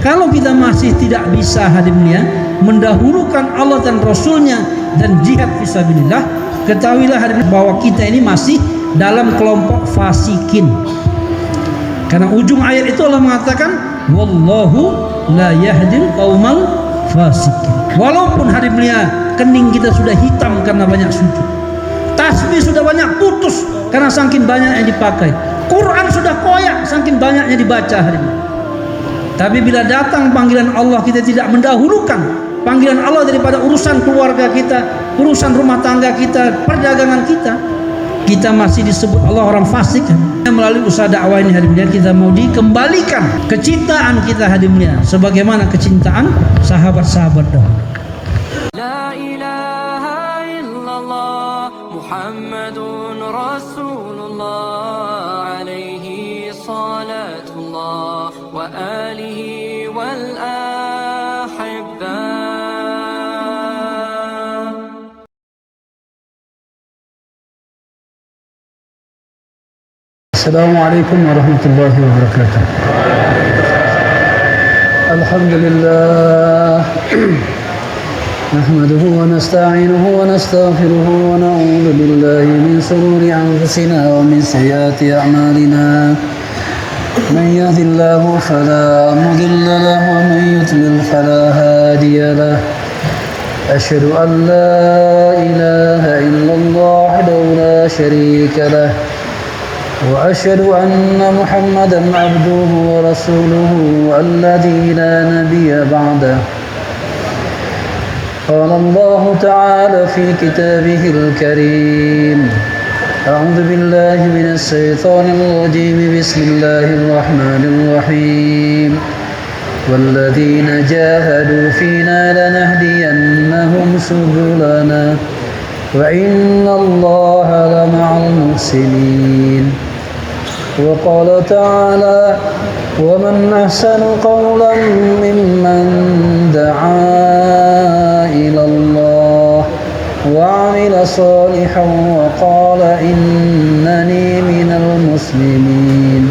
Kalau kita masih tidak bisa hadirinnya mendahulukan Allah dan Rasulnya dan jihad fisabilillah, ketahuilah hadirin bahwa kita ini masih dalam kelompok fasikin. Karena ujung ayat itu Allah mengatakan wallahu la yahdil qaumal fasikin. Walaupun hadirinnya kening kita sudah hitam karena banyak sujud, tasbih sudah banyak putus karena saking banyak yang dipakai, Quran sudah koyak saking banyaknya dibaca hadirin. Tapi bila datang panggilan Allah, kita tidak mendahulukan panggilan Allah daripada urusan keluarga kita, urusan rumah tangga kita, perdagangan kita, kita masih disebut Allah orang fasik. Melalui usaha dakwah ini hadirin, kita mau dikembalikan kecintaan kita hadirin sebagaimana kecintaan sahabat-sahabat dahulu. La ilaha illallah Muhammadun Rasulullah alaihi salatullah wa alihi wal ahibba. Assalamualaikum warahmatullahi wabarakatuh. Alhamdulillah نحمده ونستعينه ونستغفره ونعوذ بالله من شرور أنفسنا ومن سيئات أعمالنا من يهد الله فلا مضل له ومن يضلل فلا هادي له أشهد أن لا إله إلا الله وحده لا شريك له وأشهد أن محمدا عبده ورسوله الذي لا نبي بعده. قال الله تعالى في كتابه الكريم أعوذ بالله من الشيطان الرجيم بسم الله الرحمن الرحيم والذين جاهدوا فينا لنهدينهم سبلنا وإن الله لمع المحسنين. وقال تعالى ومن أحسن قولا ممن دعا إلى الله وعمل صالحا وقال إنني من المسلمين.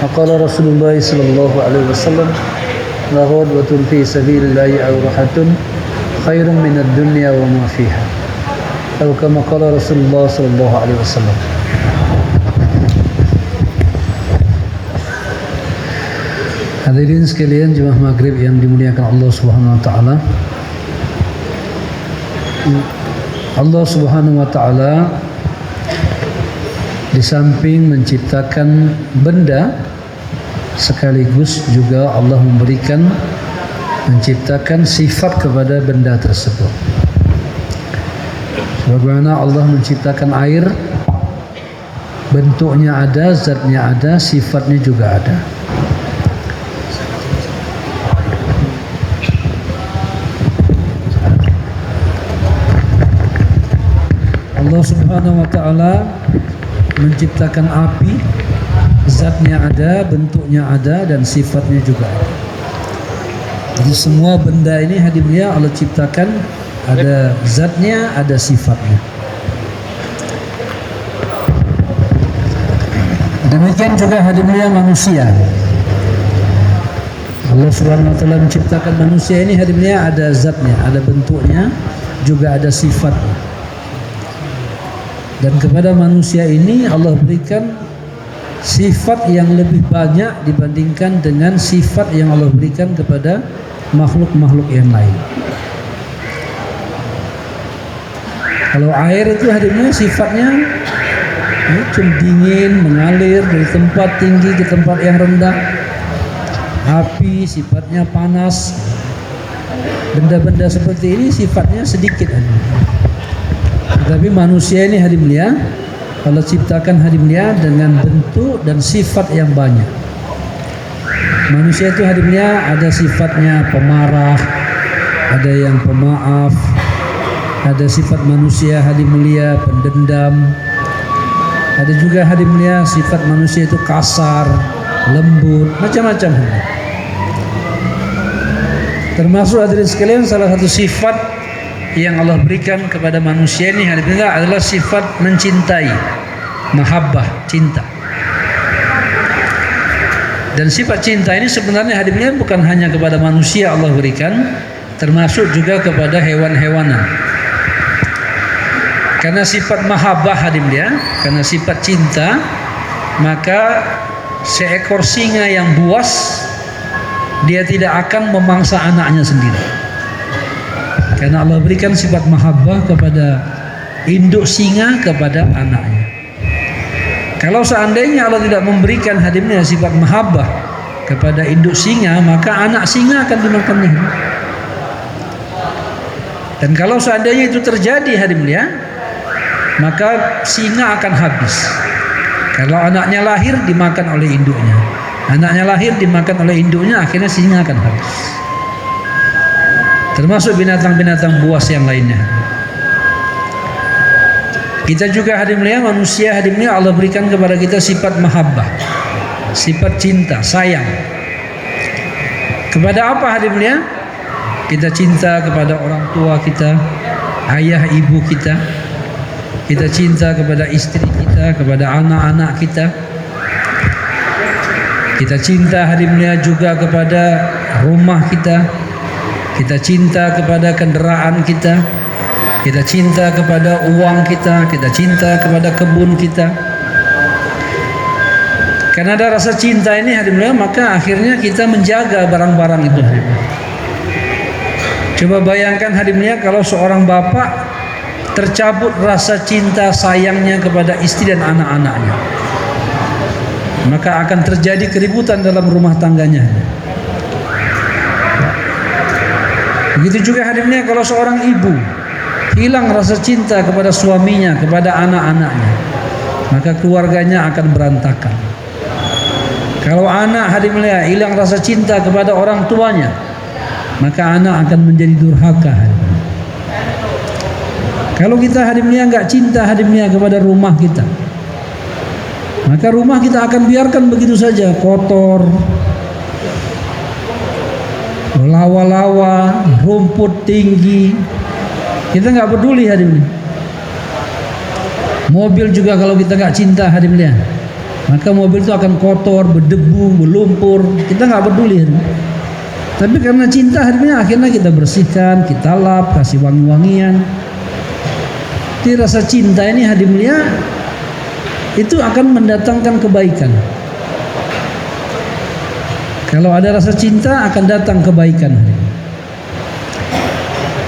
وقال رسول الله صلى الله عليه وسلم لا غدوة في سبيل الله أو راحة خير من الدنيا وما فيها أو كما قال رسول الله صلى الله عليه وسلم. Hadirin sekalian jemaah maghrib yang dimuliakan Allah Subhanahu wa taala. Allah Subhanahu wa taala di samping menciptakan benda, sekaligus juga Allah menciptakan sifat kepada benda tersebut. Sebagaimana Allah menciptakan air, bentuknya ada, zatnya ada, sifatnya juga ada. Allah Subhanahu wa taala menciptakan api, zatnya ada, bentuknya ada, dan sifatnya juga ada. Jadi semua benda ini hadirin Allah ciptakan, ada zatnya, ada sifatnya. Demikian juga hadirin manusia. Allah Subhanahu wa taala menciptakan manusia ini hadirin ada zatnya, ada bentuknya, juga ada sifatnya. Dan kepada manusia ini Allah berikan sifat yang lebih banyak dibandingkan dengan sifat yang Allah berikan kepada makhluk-makhluk yang lain. Kalau air itu hadirin sifatnya dingin, mengalir dari tempat tinggi ke tempat yang rendah. Api sifatnya panas. Benda-benda seperti ini sifatnya sedikit hadirin. Tapi manusia ini hadirin Allah ciptakan hadirin dengan bentuk dan sifat yang banyak. Manusia itu hadirin ada sifatnya pemarah, ada yang pemaaf, ada sifat manusia hadirin pendendam, ada juga hadirin sifat manusia itu kasar, lembut, macam-macam. Termasuk hadirin sekalian salah satu sifat yang Allah berikan kepada manusia ini adalah sifat mencintai, mahabbah, cinta. Dan sifat cinta ini sebenarnya hadirnya bukan hanya kepada manusia Allah berikan, termasuk juga kepada hewan-hewanan. Karena sifat mahabbah hadirnya, karena sifat cinta, maka seekor singa yang buas dia tidak akan memangsa anaknya sendiri. Karena Allah berikan sifat mahabbah kepada induk singa kepada anaknya. Kalau seandainya Allah tidak memberikan hadirnya sifat mahabbah kepada induk singa, maka anak singa akan dimakannya. Dan kalau seandainya itu terjadi hadirnya, maka singa akan habis. Kalau anaknya lahir dimakan oleh induknya, anaknya lahir dimakan oleh induknya, akhirnya singa akan habis. Termasuk binatang-binatang buas yang lainnya. Kita juga hadir mulia, manusia hadir mulia, Allah berikan kepada kita sifat mahabbah, sifat cinta, sayang. Kepada apa hadir mulia? Kita cinta kepada orang tua kita, ayah ibu kita. Kita cinta kepada istri kita, kepada anak-anak kita. Kita cinta hadir mulia juga kepada rumah kita. Kita cinta kepada kendaraan kita. Kita cinta kepada uang kita. Kita cinta kepada kebun kita. Karena ada rasa cinta ini hadir mulia, maka akhirnya kita menjaga barang-barang itu hadir mulia. Coba bayangkan hadir mulia, kalau seorang bapak tercabut rasa cinta sayangnya kepada istri dan anak-anaknya, maka akan terjadi keributan dalam rumah tangganya. Begitu juga hadirnya kalau seorang ibu hilang rasa cinta kepada suaminya, kepada anak-anaknya, maka keluarganya akan berantakan. Kalau anak hadirnya hilang rasa cinta kepada orang tuanya, maka anak akan menjadi durhaka. Kalau kita hadirnya enggak cinta hadirnya kepada rumah kita, maka rumah kita akan biarkan begitu saja, kotor, lawa-lawa, rumput tinggi. Kita enggak peduli hadirnya. Mobil juga kalau kita enggak cinta hadirnya, maka mobil itu akan kotor, berdebu, berlumpur. Kita enggak peduli hadirnya. Tapi karena cinta hadirnya, akhirnya kita bersihkan, kita lap, kasih wangi-wangian. Jadi rasa cinta ini hadir mulia itu akan mendatangkan kebaikan. Kalau ada rasa cinta akan datang kebaikan.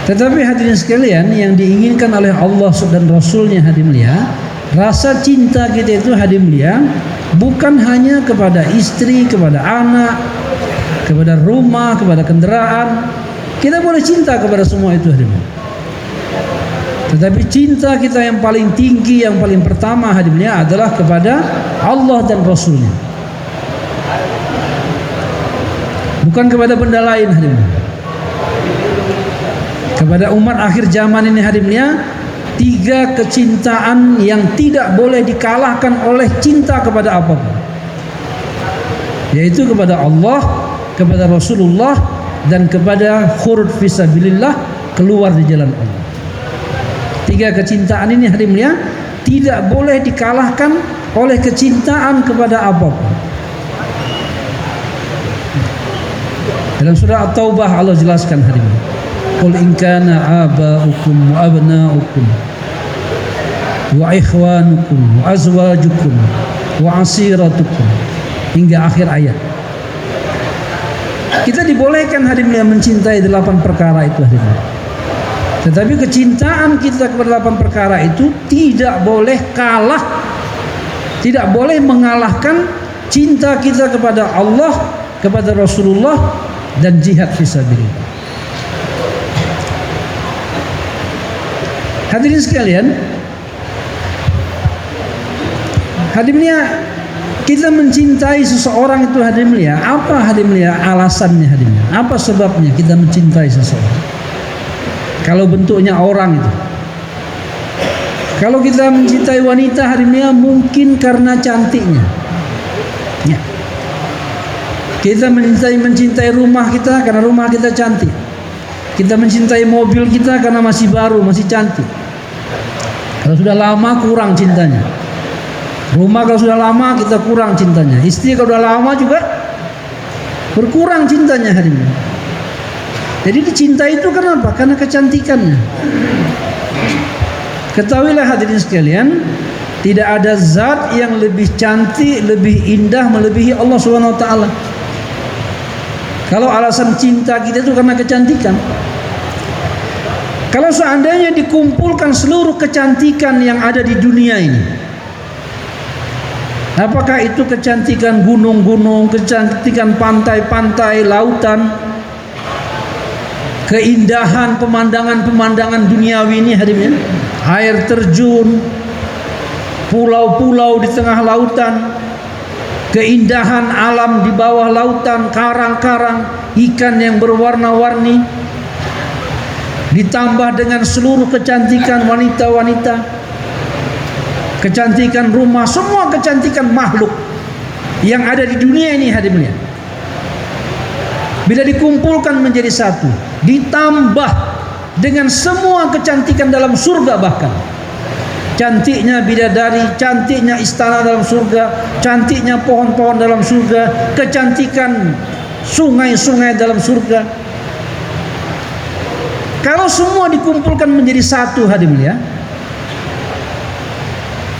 Tetapi hadirin sekalian, yang diinginkan oleh Allah dan Rasulnya hadir mulia, rasa cinta kita itu hadir mulia bukan hanya kepada istri, kepada anak, kepada rumah, kepada kendaraan. Kita boleh cinta kepada semua itu hadir mulia. Tetapi cinta kita yang paling tinggi, yang paling pertama hadirnya adalah kepada Allah dan Rasulnya, bukan kepada benda lain hadirnya. Kepada umat akhir zaman ini hadirnya, 3 kecintaan yang tidak boleh dikalahkan oleh cinta kepada apapun, yaitu kepada Allah, kepada Rasulullah, dan kepada khurud fisabilillah, keluar di jalan Allah. 3 kecintaan ini hadir mulia tidak boleh dikalahkan oleh kecintaan kepada apapun. Dalam surah At-Taubah Allah jelaskan hadir mulia, qul in kana aba'ukum wa abna'ukum wa ikhwanukum wa azwajukum wa asiratukum, hingga akhir ayat. Kita dibolehkan hadir mulia mencintai 8 perkara itu hadir mulia. Tetapi kecintaan kita kepada 8 perkara itu tidak boleh kalah, tidak boleh mengalahkan cinta kita kepada Allah, kepada Rasulullah, dan jihad fisabilillah. Hadirin sekalian, hadirnya kita mencintai seseorang itu hadir mulia, apa hadir mulia alasannya hadir mulia? Apa sebabnya kita mencintai seseorang? Kalau bentuknya orang itu, kalau kita mencintai wanita hadir mulia mungkin karena cantiknya, ya. Kita mencintai rumah kita karena rumah kita cantik. Kita mencintai mobil kita karena masih baru, masih cantik. Kalau sudah lama kurang cintanya. Rumah kalau sudah lama kita kurang cintanya. Istri kalau sudah lama juga berkurang cintanya hadirin. Jadi dicintai itu kenapa? Karena kecantikannya. Ketahuilah hadirin sekalian, tidak ada zat yang lebih cantik, lebih indah melebihi Allah Subhanahu wa taala. Kalau alasan cinta kita itu karena kecantikan. Kalau seandainya dikumpulkan seluruh kecantikan yang ada di dunia ini, apakah itu kecantikan gunung-gunung, kecantikan pantai-pantai, lautan, keindahan pemandangan-pemandangan duniawi ini hadirin, air terjun, pulau-pulau di tengah lautan, keindahan alam di bawah lautan, karang-karang, ikan yang berwarna-warni, ditambah dengan seluruh kecantikan wanita-wanita, kecantikan rumah, semua kecantikan makhluk yang ada di dunia ini hadirin, bila dikumpulkan menjadi satu, ditambah dengan semua kecantikan dalam surga, bahkan cantiknya bidadari, cantiknya istana dalam surga, cantiknya pohon-pohon dalam surga, kecantikan sungai-sungai dalam surga. Kalau semua dikumpulkan menjadi satu hadirin ya,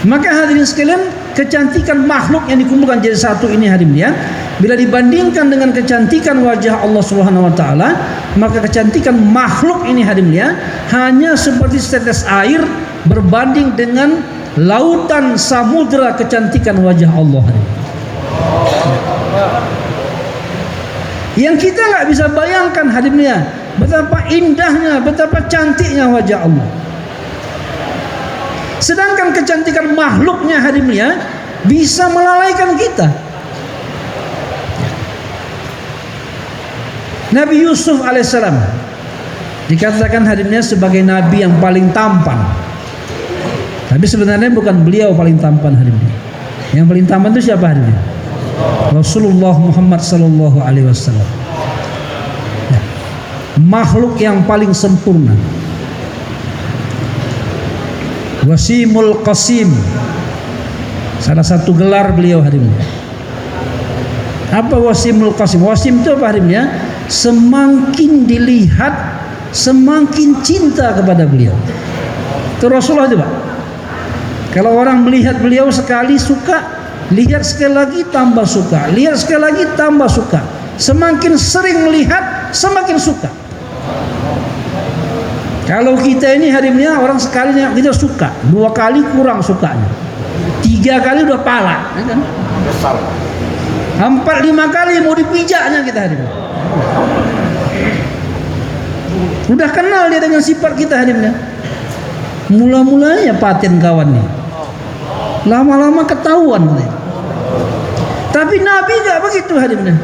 maka hadirin sekalian, kecantikan makhluk yang dikumpulkan jadi satu ini hadirin ya, bila dibandingkan dengan kecantikan wajah Allah Subhanahu wa taala, maka kecantikan makhluk ini hadirin ya, hanya seperti setetes air berbanding dengan lautan samudra kecantikan wajah Allah. Yang kita nggak bisa bayangkan hadirin ya, betapa indahnya, betapa cantiknya wajah Allah. Sedangkan kecantikan makhluknya hadirin ya, bisa melalaikan kita. Nabi Yusuf alaihissalam dikatakan hadirinnya sebagai nabi yang paling tampan. Tapi sebenarnya bukan beliau paling tampan hadirin. Yang paling tampan itu siapa hadirin? Rasulullah Muhammad sallallahu alaihi wasallam. Ya. Makhluk yang paling sempurna. Wasimul Qasim, salah satu gelar beliau hadirin. Apa Wasimul Qasim? Wasim itu apa hadirin ya? Semakin dilihat, semakin cinta kepada beliau. Itu Rasulullah itu Pak. Kalau orang melihat beliau sekali suka, lihat sekali lagi tambah suka, lihat sekali lagi tambah suka. Semakin sering melihat, semakin suka. Kalau kita ini hadirinnya, orang sekali kita suka, 2 kali kurang sukanya, 3 kali udah pala, ya kan? 4-5 kali mau dipijaknya kita hadirin. Udah kenal dia dengan sifat kita hadirinnya. Mula-mulanya paten kawan nih, lama-lama ketahuan nih. Tapi Nabi gak begitu hadirinnya.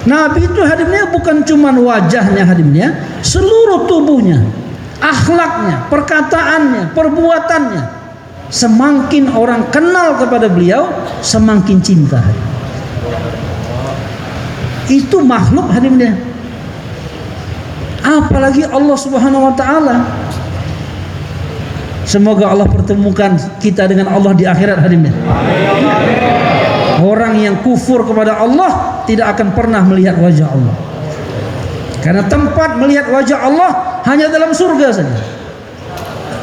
Nabi itu hadirinnya bukan cuma wajahnya hadirinnya, seluruh tubuhnya, akhlaknya, perkataannya, perbuatannya. Semakin orang kenal kepada beliau, semakin cinta. Itu makhluk hadirinnya. Apalagi Allah Subhanahu wa taala. Semoga Allah pertemukan kita dengan Allah di akhirat hadirinnya. Orang yang kufur kepada Allah tidak akan pernah melihat wajah Allah. Karena tempat melihat wajah Allah hanya dalam surga saja.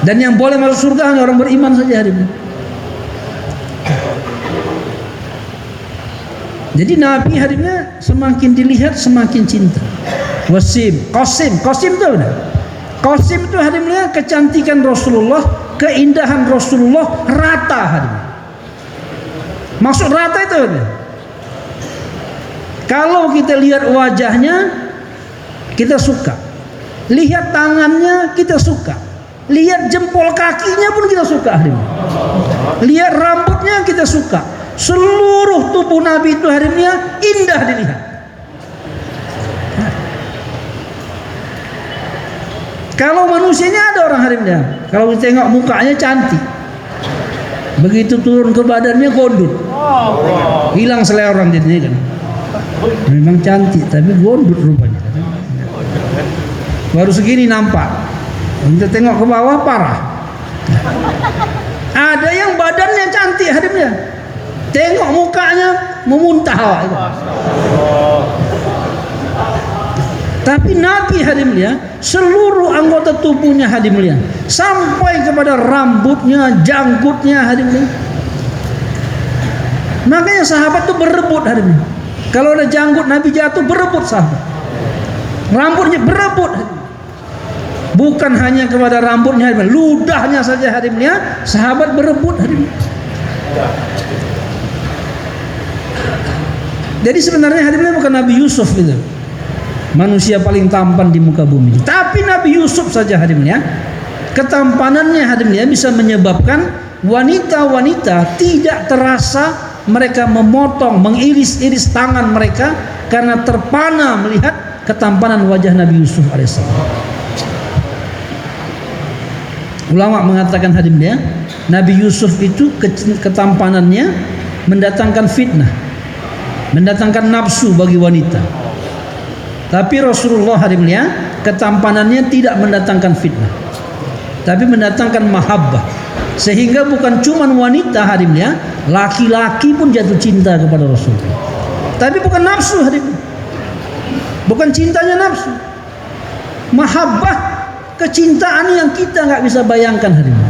Dan yang boleh masuk surga hanya orang beriman saja hadirin. Jadi Nabi hadirinnya semakin dilihat semakin cinta. Wasim, Qasim itu benar. Qasim itu hadirinnya kecantikan Rasulullah, keindahan Rasulullah rata hadirin. Maksud rata itu hadirin. Kalau kita lihat wajahnya kita suka, lihat tangannya kita suka, lihat jempol kakinya pun kita suka hadirin. Lihat rambutnya kita suka. Seluruh tubuh Nabi itu hadirinnya indah dilihat. Kalau manusianya ada orang hadirinnya, kalau kita tengok mukanya cantik, begitu turun ke badannya gondut, hilang selera orang jadinya kan. Memang cantik tapi gondut rupanya. Baru segini nampak. Kita tengok ke bawah parah. Ada yang badannya cantik hadirinnya, tengok mukanya memuntah. Tapi Nabi hadirin mulia, seluruh anggota tubuhnya hadirin mulia, sampai kepada rambutnya, janggutnya hadirin mulia. Makanya sahabat tuh berebut hadirin mulia. Kalau ada janggut Nabi jatuh, berebut sahabat. Rambutnya berebut hadirin. Bukan hanya kepada rambutnya hadirin mulia, ludahnya saja hadirin mulia, sahabat berebut hadirin mulia. Jadi sebenarnya hadirin mulia bukan Nabi Yusuf gitu, manusia paling tampan di muka bumi. Tapi Nabi Yusuf saja hadirin ya, ketampanannya hadirin ya bisa menyebabkan wanita-wanita tidak terasa mereka memotong, mengiris-iris tangan mereka karena terpana melihat ketampanan wajah Nabi Yusuf alaihissalam. Ulama mengatakan hadirin ya, Nabi Yusuf itu ketampanannya mendatangkan fitnah, mendatangkan nafsu bagi wanita. Tapi Rasulullah hadirin ya, ketampanannya tidak mendatangkan fitnah, tapi mendatangkan mahabbah. Sehingga bukan cuma wanita hadirin ya, laki-laki pun jatuh cinta kepada Rasulullah. Tapi bukan nafsu hadirin, bukan cintanya nafsu, mahabbah, kecintaan yang kita nggak bisa bayangkan hadirin.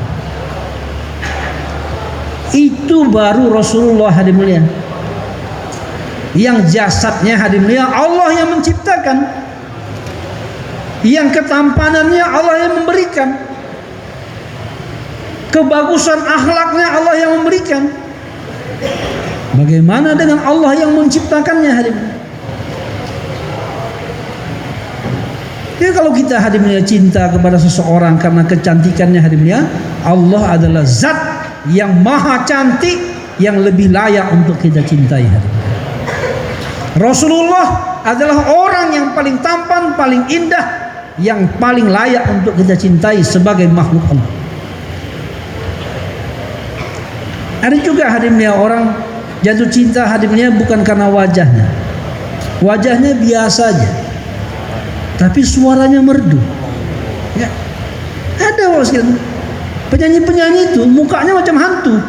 Itu baru Rasulullah hadirin ya, yang jasadnya hadirin mulia Allah yang menciptakan, yang ketampanannya Allah yang memberikan, kebagusan akhlaknya Allah yang memberikan. Bagaimana dengan Allah yang menciptakannya hadirin? Jadi kalau kita hadirin mulia cinta kepada seseorang karena kecantikannya hadirin mulia, Allah adalah zat yang maha cantik yang lebih layak untuk kita cintai hadirin. Rasulullah adalah orang yang paling tampan, paling indah, yang paling layak untuk kita cintai sebagai makhluk Allah. Ada juga hadirinnya orang jatuh cinta hadirinnya bukan karena wajahnya. Wajahnya biasa aja, tapi suaranya merdu. Ya. Ada orang penyanyi-penyanyi itu mukanya macam hantu,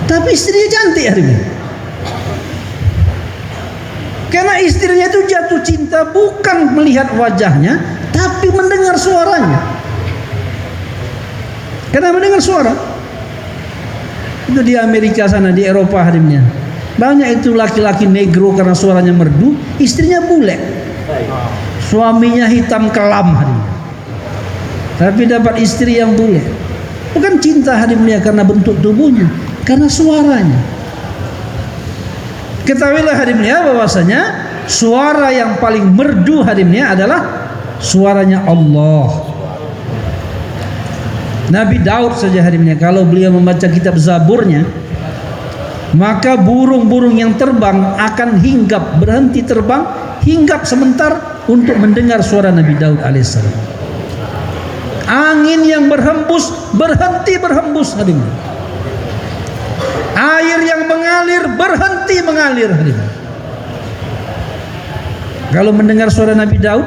tapi istrinya cantik hadirinnya. Karena istrinya itu jatuh cinta bukan melihat wajahnya, tapi mendengar suaranya. Karena mendengar suara. Itu di Amerika sana, di Eropa hadirinnya. Banyak itu laki-laki negro karena suaranya merdu, istrinya bule. Suaminya hitam kelam hadirinnya. Tapi dapat istri yang bule. Bukan cinta hadirinnya karena bentuk tubuhnya, karena suaranya. Ketahuilah hadirinnya bahwasanya suara yang paling merdu hadirinnya adalah suaranya Allah. Nabi Daud saja hadirinnya, kalau beliau membaca kitab Zaburnya, maka burung-burung yang terbang akan hinggap, berhenti terbang, hinggap sebentar untuk mendengar suara Nabi Daud alaihissalam. Angin yang berhembus berhenti berhembus hadirinnya. Air yang mengalir berhenti mengalir. Kalau mendengar suara Nabi Daud,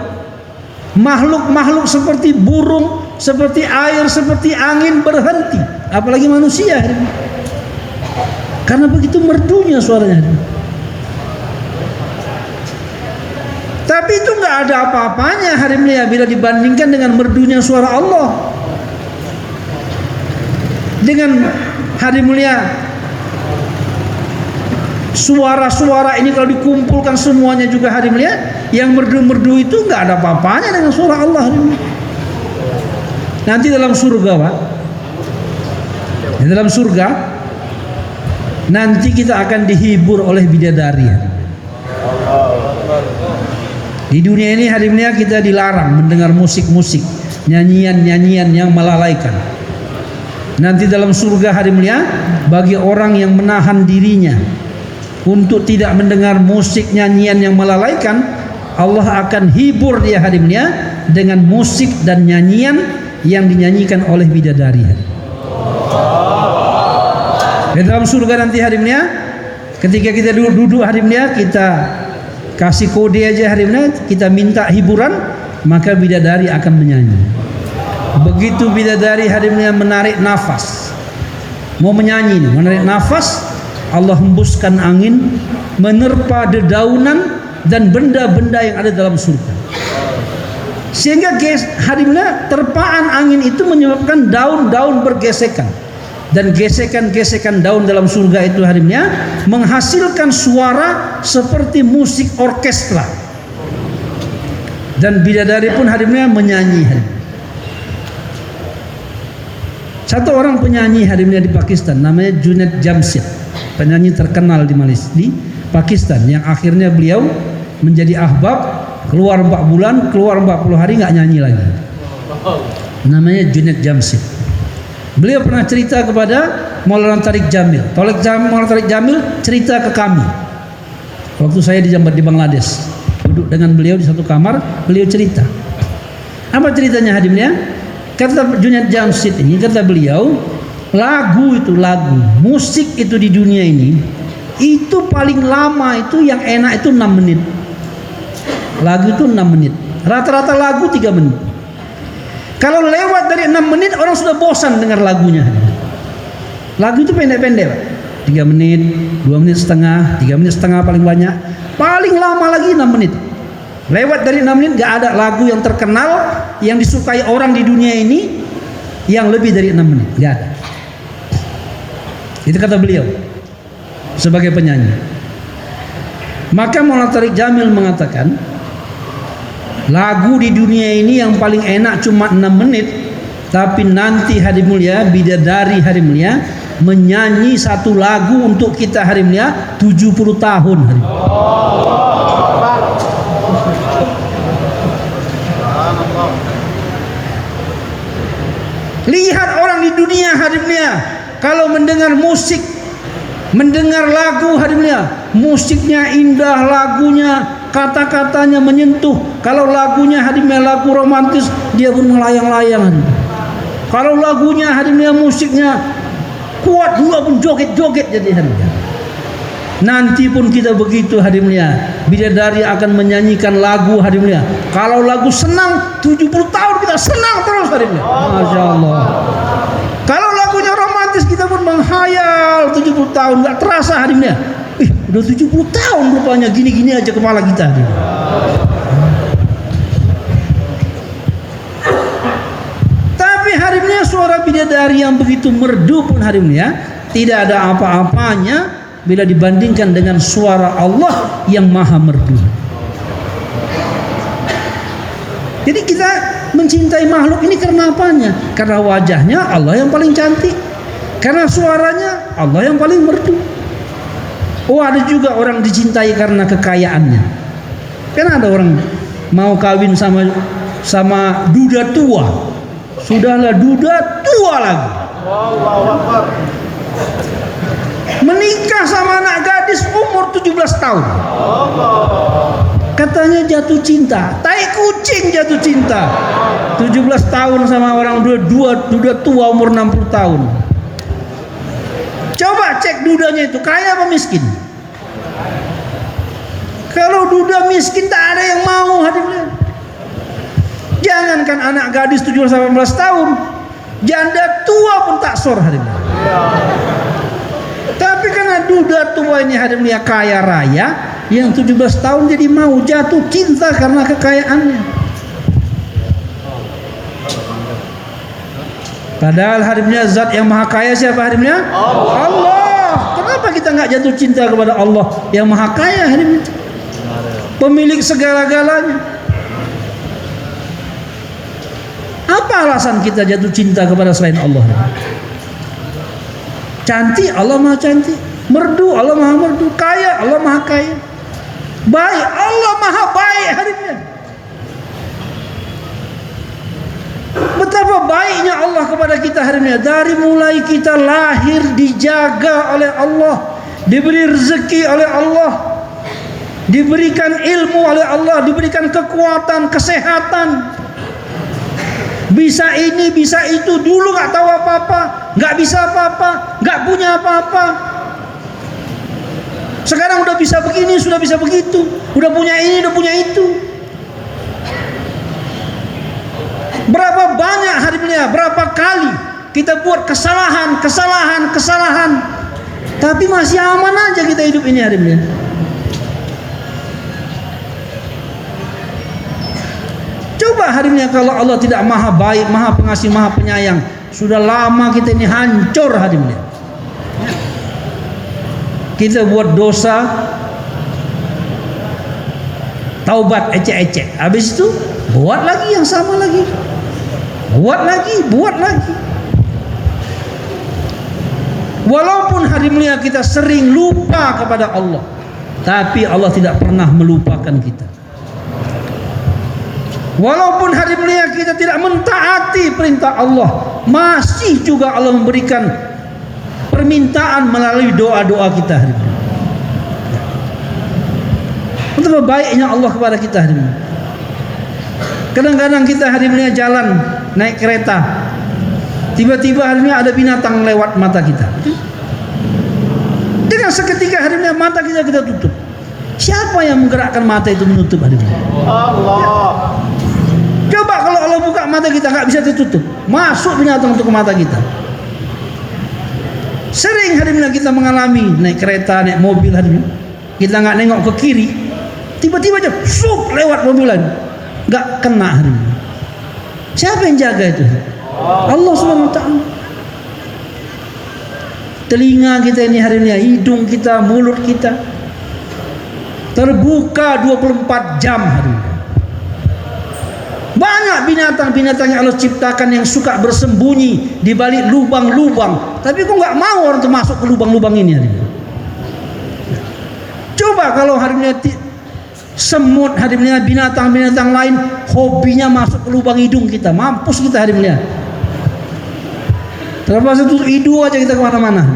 makhluk-makhluk seperti burung, seperti air, seperti angin berhenti. Apalagi manusia. Karena begitu merdunya suaranya. Tapi itu nggak ada apa-apanya hadirin bila dibandingkan dengan merdunya suara Allah. Dengan hadirin mulia, suara-suara ini kalau dikumpulkan semuanya juga hadirin mulia, yang merdu-merdu itu nggak ada apa-apanya dengan suara Allah hadirin mulia. Nanti dalam surga Pak, di dalam surga nanti kita akan dihibur oleh bidadari. Di dunia ini hadirin mulia kita dilarang mendengar musik-musik, nyanyian-nyanyian yang melalaikan. Nanti dalam surga hadirin mulia, bagi orang yang menahan dirinya untuk tidak mendengar musik nyanyian yang melalaikan, Allah akan hibur dia hadirin mulia dengan musik dan nyanyian yang dinyanyikan oleh bidadari. Di dalam surga nanti hadirin mulia, ketika kita duduk hadirin mulia, kita kasih kode aja hadirin mulia, kita minta hiburan, maka bidadari akan menyanyi. Begitu bidadari hadirin mulia menarik nafas, mau menyanyi, menarik nafas, Allah hembuskan angin menerpa dedaunan dan benda-benda yang ada dalam surga. Sehingga hadimnya terpaan angin itu menyebabkan daun-daun bergesekan, dan gesekan-gesekan daun dalam surga itu hadimnya menghasilkan suara seperti musik orkestra, dan bidadari pun hadimnya menyanyi. Satu orang penyanyi hadimnya di Pakistan namanya Junaid Jamshid, penyanyi terkenal di Malaysia, di Pakistan, yang akhirnya beliau menjadi ahbab. Keluar 4 bulan, keluar 40 hari nggak nyanyi lagi. Namanya Junaid Jamshid. Beliau pernah cerita kepada Maulana Tariq Jamil. Maulana Tariq Jamil cerita ke kami. Waktu saya di Bangladesh, duduk dengan beliau di satu kamar, beliau cerita. Apa ceritanya hadimnya? Kata Junaid Jamshid ini, kata beliau, lagu, musik itu di dunia ini, itu paling lama itu yang enak itu 6 menit. Lagu itu 6 menit. Rata-rata lagu 3 menit. Kalau lewat dari 6 menit orang sudah bosan dengar lagunya. Lagu itu pendek-pendek, Pak. 3 menit, 2 menit setengah, 3 menit setengah paling banyak. Paling lama lagi 6 menit. Lewat dari 6 menit gak ada lagu yang terkenal yang disukai orang di dunia ini yang lebih dari 6 menit. Gak ada. Itu kata beliau sebagai penyanyi. Maka Maulana Tariq Jamil mengatakan, lagu di dunia ini yang paling enak cuma 6 menit, tapi nanti hari mulia bidadari hari mulia menyanyi satu lagu untuk kita hari mulia 70 tahun hari. Lihat orang di dunia hari mulia kalau mendengar musik, mendengar lagu hari mulia, musiknya indah, lagunya, kata-katanya menyentuh. Kalau lagunya hadimnya lagu romantis, dia pun melayang-layang. Kalau lagunya hadimnya musiknya kuat, dia pun joget-joget jadi hadimnya. Nanti pun kita begitu hadimnya, bidadari akan menyanyikan lagu hadimnya. Kalau lagu senang 70 tahun kita senang terus hadimnya. Masya Allah. Kalau lagunya romantis kita pun menghayal 70 tahun, gak terasa hadimnya. Udah 70 tahun rupanya gini-gini aja kepala kita. Tapi hadimnya suara bidadari yang begitu merdu pun hadimnya tidak ada apa-apanya bila dibandingkan dengan suara Allah yang maha merdu. Jadi kita mencintai makhluk ini karena apanya? Karena wajahnya Allah yang paling cantik, karena suaranya Allah yang paling merdu. Oh, ada juga orang dicintai karena kekayaannya. Kan ada orang mau kawin sama duda tua, sudahlah duda tua lagi. Menikah sama anak gadis umur 17 tahun. Katanya jatuh cinta, tai kucing jatuh cinta. 17 tahun sama orang duda tua umur 60 tahun. Coba cek dudanya itu kaya apa miskin? Kalau duda miskin tak ada yang mau hadirnya. Jangankan anak gadis 17-18 tahun, janda tua pun tak sor hadirnya. Tapi karena duda tua ini hadirnya kaya raya, yang 17 tahun jadi mau jatuh cinta karena kekayaannya. Padahal hadirnya zat yang maha kaya siapa hadirnya? Allah. Kenapa kita nggak jatuh cinta kepada Allah yang maha kaya hadirnya? Pemilik segala-galanya. Apa alasan kita jatuh cinta kepada selain Allah? Cantik, Allah maha cantik. Merdu, Allah maha merdu. Kaya, Allah maha kaya. Baik, Allah maha baik hadirnya. Betapa baiknya Allah kepada kita hari ini. Dari mulai kita lahir dijaga oleh Allah, diberi rezeki oleh Allah, diberikan ilmu oleh Allah, diberikan kekuatan, kesehatan. Bisa ini, bisa itu. Dulu nggak tahu apa-apa, nggak bisa apa-apa, nggak punya apa-apa. Sekarang udah bisa begini, sudah bisa begitu, udah punya ini, udah punya itu. Berapa banyak hadimnya, berapa kali kita buat kesalahan, tapi masih aman aja kita hidup ini hadimnya. Coba hari ini kalau Allah tidak maha baik, maha pengasih, maha penyayang, sudah lama kita ini hancur hari ini. Kita buat dosa, taubat ecek-ecek, habis itu buat lagi yang sama lagi, buat lagi. Walaupun hari mulia kita sering lupa kepada Allah, tapi Allah tidak pernah melupakan kita. Walaupun hari mulia kita tidak mentaati perintah Allah, masih juga Allah memberikan permintaan melalui doa-doa kita hari ini. Betapa baiknya Allah kepada kita hari ini. Kadang-kadang kita hari ini jalan naik kereta, tiba-tiba hari ini ada binatang lewat mata kita. Dengan seketika hari ini mata kita tutup. Siapa yang menggerakkan mata itu menutup hari ini? Allah. Coba kalau Allah buka mata kita nggak bisa ditutup, masuk binatang untuk ke mata kita. Sering hari ini kita mengalami naik kereta, naik mobil hari ini, kita nggak nengok ke kiri, tiba-tiba aja sup lewat mobilan, nggak kena hari ini. Siapa yang jaga itu? Allah Subhanahu Wa Taala. Telinga kita ini hari ini, hidung kita, mulut kita terbuka 24 jam hari ini. Banyak binatang-binatang yang Allah ciptakan yang suka bersembunyi di balik lubang-lubang, tapi kok nggak mau orang itu masuk ke lubang-lubang ini hari ini. Coba kalau hari ini semut, hari ini binatang-binatang lain hobinya masuk ke lubang hidung kita, mampus kita hari ini. Terlepas itu hidung aja kita kemana-mana.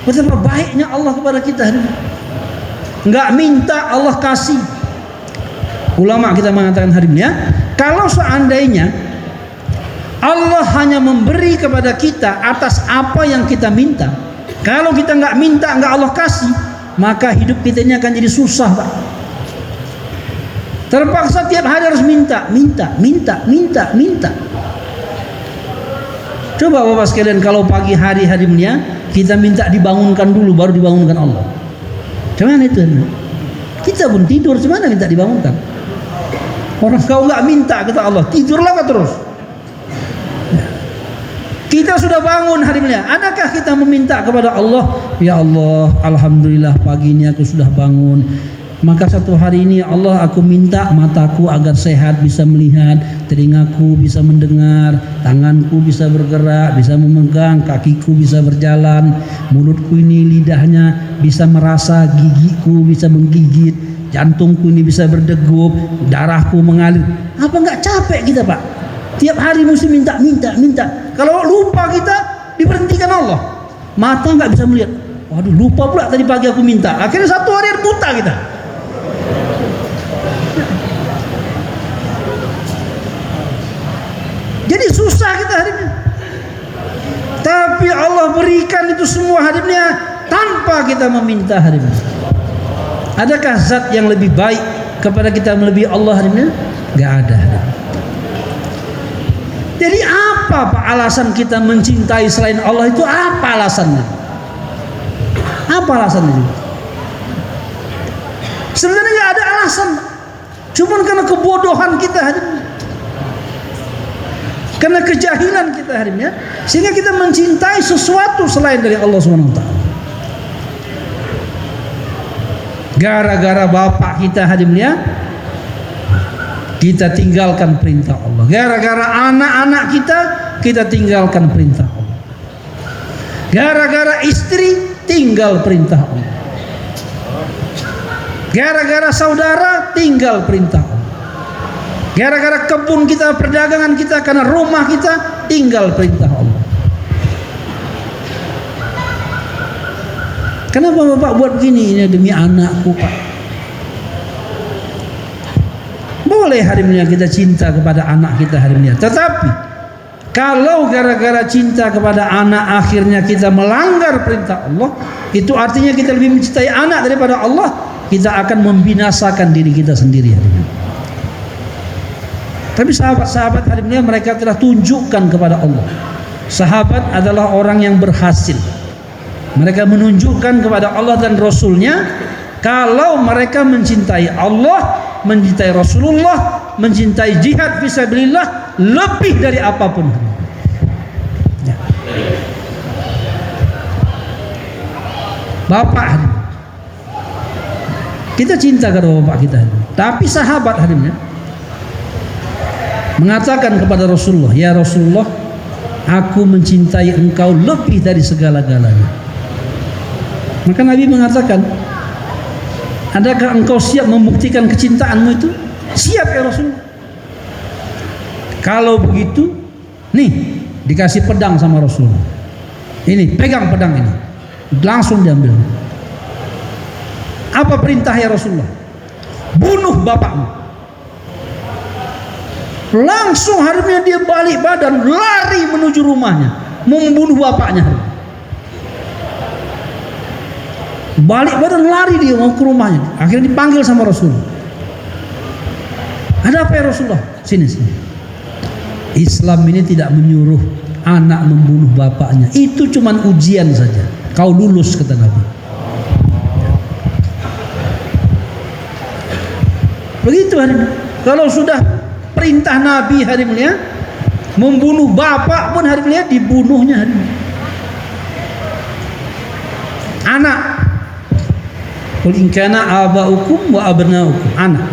Betapa baiknya Allah kepada kita hari ini. Nggak minta Allah kasih. Ulama kita mengatakan hari ini, kalau seandainya Allah hanya memberi kepada kita atas apa yang kita minta, kalau kita nggak minta, nggak Allah kasih, maka hidup kita ini akan jadi susah, Pak. Terpaksa tiap hari harus minta. Coba Bapak sekalian, kalau pagi hari ini kita minta dibangunkan dulu, baru dibangunkan Allah. Cuman itu, kita pun tidur, cuman minta dibangunkan. Orang kau nggak minta kata Allah, tidurlah terus. Kita sudah bangun hari ini, adakah kita meminta kepada Allah, ya Allah, alhamdulillah pagi ini aku sudah bangun, maka satu hari ini Allah aku minta mataku agar sehat bisa melihat, telingaku bisa mendengar, tanganku bisa bergerak, bisa memegang, kakiku bisa berjalan, mulutku ini lidahnya bisa merasa, gigiku bisa menggigit, jantungku ini bisa berdegup, darahku mengalir. Apa nggak capek kita, Pak? Tiap hari mesti minta. Kalau lupa kita, diberhentikan Allah. Mata nggak bisa melihat. Waduh, lupa pula tadi pagi aku minta. Akhirnya satu hari buta kita. Jadi susah kita hari ini. Tapi Allah berikan itu semua hari ini tanpa kita meminta hari ini. Adakah zat yang lebih baik kepada kita melebihi Allah hari ini? Gak ada. Jadi apa Pak alasan kita mencintai selain Allah itu? Apa alasannya? Apa alasannya? Sebenarnya gak ada alasan. Cuma karena kebodohan kita hari ini, karena kejahilan kita hari ini, sehingga kita mencintai sesuatu selain dari Allah SWT. Gara-gara bapak kita hari ini, kita tinggalkan perintah Allah. Gara-gara anak-anak kita tinggalkan perintah Allah. Gara-gara istri, tinggal perintah Allah. Gara-gara saudara, tinggal perintah Allah. Gara-gara kebun kita, perdagangan kita, karena rumah kita, tinggal perintah Allah. Kenapa Bapak buat begini? Ini demi anakku, Pak. Boleh hari ini kita cinta kepada anak kita hari ini. Tetapi kalau gara-gara cinta kepada anak akhirnya kita melanggar perintah Allah, itu artinya kita lebih mencintai anak daripada Allah. Kita akan membinasakan diri kita sendiri hari ini. Tapi sahabat-sahabat hari ini mereka telah tunjukkan kepada Allah. Sahabat adalah orang yang berhasil. Mereka menunjukkan kepada Allah dan Rasulnya kalau mereka mencintai Allah, mencintai Rasulullah, mencintai jihad fisabilillah lebih dari apapun. Ya. Bapak, kita cinta kepada bapak kita, tapi sahabat hadimnya mengatakan kepada Rasulullah, ya Rasulullah, aku mencintai engkau lebih dari segala-galanya. Maka Nabi mengatakan, adakah engkau siap membuktikan kecintaanmu itu? Siap ya Rasulullah. Kalau begitu, nih dikasih pedang sama Rasulullah. Ini pegang pedang ini, langsung diambil. Apa perintah ya Rasulullah? Bunuh bapakmu. Langsung harinya dia balik badan, lari menuju rumahnya, membunuh bapaknya. Balik badan lari dia mau ke rumahnya. Akhirnya dipanggil sama Rasulullah. Ada apa ya Rasulullah? Sini. Islam ini tidak menyuruh anak membunuh bapaknya. Itu cuman ujian saja. Kau lulus, kata Nabi. Begitu hari ini. Kalau sudah perintah Nabi hari mulia, membunuh bapak pun hari mulia dibunuhnya hari ini. Anak. Qul in kana aba'ukum wa abna'ukum, anak.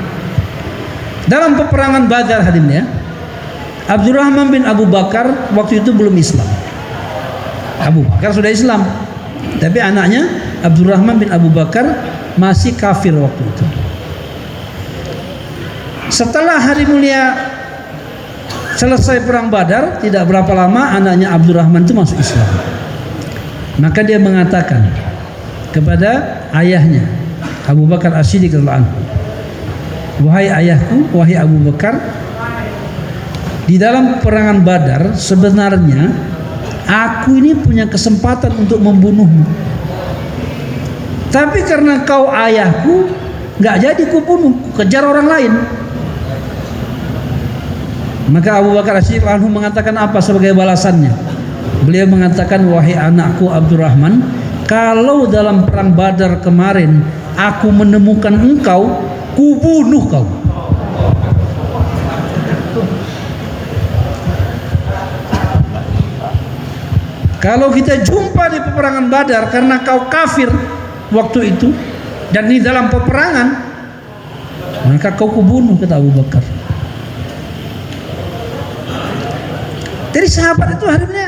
Dalam peperangan Badar hari ini ya, Abdurrahman bin Abu Bakar waktu itu belum Islam. Abu Bakar sudah Islam, tapi anaknya Abdurrahman bin Abu Bakar masih kafir waktu itu. Setelah hari mulia selesai perang Badar, tidak berapa lama anaknya Abdurrahman itu masuk Islam. Maka dia mengatakan kepada ayahnya Abu Bakar As-Siddiq radhiyallahu anhu, wahai ayahku, wahai Abu Bakar, di dalam peperangan Badar sebenarnya aku ini punya kesempatan untuk membunuhmu, tapi karena kau ayahku, nggak jadi kubunuh, kejar orang lain. Maka Abu Bakar As-Siddiq radhiyallahu anhu mengatakan apa sebagai balasannya? Beliau mengatakan, wahai anakku Abdurrahman, kalau dalam perang Badar kemarin aku menemukan engkau, kubunuh kau. Kalau kita jumpa di peperangan Badar karena kau kafir waktu itu dan di dalam peperangan, maka kau kubunuh, kata Abu Bakar. Jadi sahabat itu akhirnya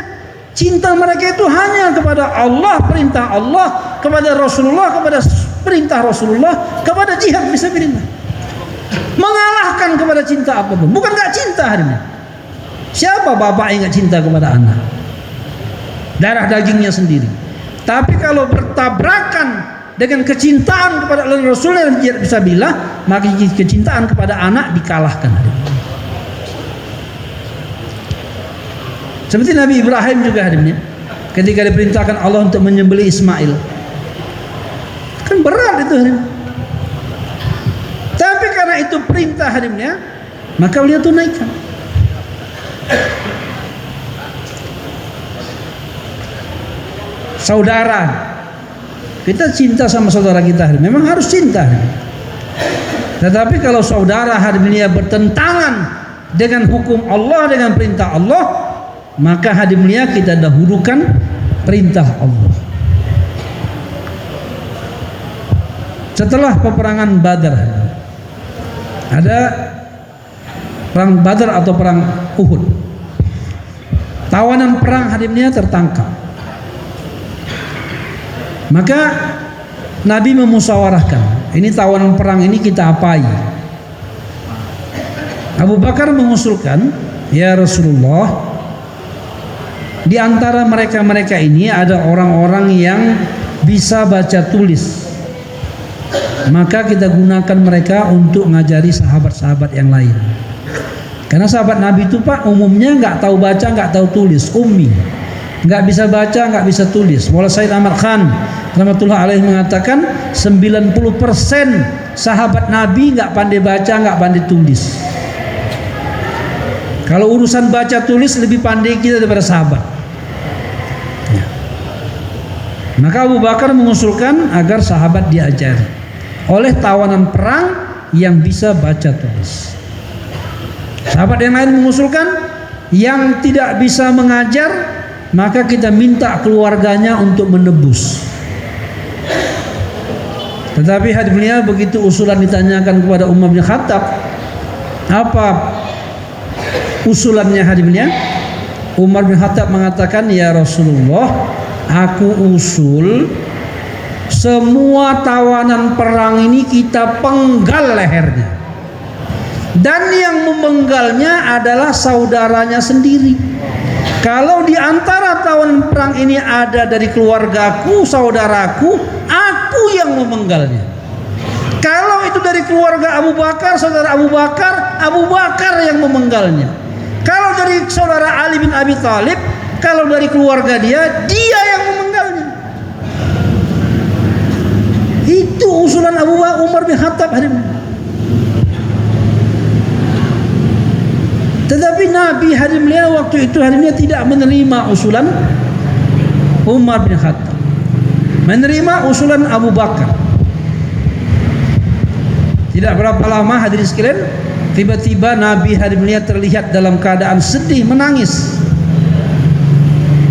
cinta mereka itu hanya kepada Allah, perintah Allah, kepada Rasulullah, kepada perintah Rasulullah, kepada jihad fisabilillah. Mengalahkan kepada cinta apapun. Bukan gak cinta akhirnya. Siapa bapak yang gak cinta kepada anak? Darah dagingnya sendiri. Tapi kalau bertabrakan dengan kecintaan kepada Allah Rasul dan jihad fisabilillah, maka kecintaan kepada anak dikalahkan. Seperti Nabi Ibrahim juga hadimnya, ketika diperintahkan Allah untuk menyembelih Ismail, kan berat itu hadimnya. Tapi karena itu perintah hadimnya, maka beliau tunaikan. Saudara, kita cinta sama saudara kita, memang harus cinta. Tetapi kalau saudara hadimnya bertentangan dengan hukum Allah, dengan perintah Allah, maka hadir mulia kita dahulukan perintah Allah. Setelah peperangan Badar, ada perang Badar atau perang Uhud. Tawanan perang hadir mulia tertangkap. Maka Nabi memusyawarahkan, ini tawanan perang ini kita apai. Abu Bakar mengusulkan, ya Rasulullah, di antara mereka-mereka ini ada orang-orang yang bisa baca tulis. Maka kita gunakan mereka untuk ngajari sahabat-sahabat yang lain. Karena sahabat Nabi itu Pak umumnya nggak tahu baca, nggak tahu tulis, ummi, nggak bisa baca, nggak bisa tulis. Maulana Sayyid Ahmad Khan rahmatullah alaihi mengatakan 90% sahabat Nabi nggak pandai baca, nggak pandai tulis. Kalau urusan baca tulis lebih pandai kita daripada sahabat. Ya. Maka Abu Bakar mengusulkan agar sahabat diajari oleh tawanan perang yang bisa baca tulis. Sahabat yang lain mengusulkan yang tidak bisa mengajar, maka kita minta keluarganya untuk menebus. Tetapi hadirin begitu usulan ditanyakan kepada Umar bin Khattab, apa usulannya hadirin? Umar bin Khattab mengatakan, ya Rasulullah, aku usul semua tawanan perang ini kita penggal lehernya, dan yang memenggalnya adalah saudaranya sendiri. Kalau di antara tawanan perang ini ada dari keluargaku, saudaraku, aku yang memenggalnya. Kalau itu dari keluarga Abu Bakar, saudara Abu Bakar yang memenggalnya. Kalau dari saudara Ali bin Abi Thalib, kalau dari keluarga dia yang memenggalnya. Itu usulan Umar bin Khattab hari ini. Tetapi Nabi hari mulia waktu itu hari mulia tidak menerima usulan Umar bin Khattab, menerima usulan Abu Bakar. Tidak berapa lama hadirin sekalian, tiba-tiba Nabi hari mulia terlihat dalam keadaan sedih, menangis.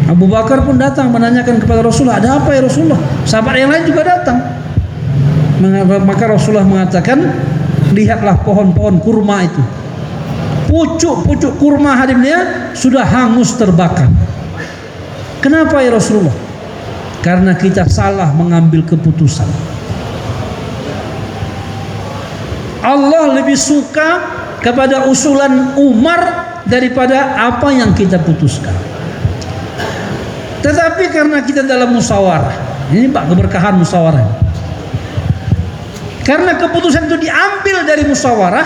Abu Bakar pun datang menanyakan kepada Rasulullah, ada apa ya Rasulullah? Sahabat yang lain juga datang. Maka Rasulullah mengatakan, lihatlah pohon-pohon kurma itu. Pucuk-pucuk kurma hadimnya sudah hangus terbakar. Kenapa ya Rasulullah? Karena kita salah mengambil keputusan. Allah lebih suka kepada usulan Umar daripada apa yang kita putuskan. Tetapi karena kita dalam musyawarah, ini Pak keberkahan musyawarah. Karena keputusan itu diambil dari musyawarah,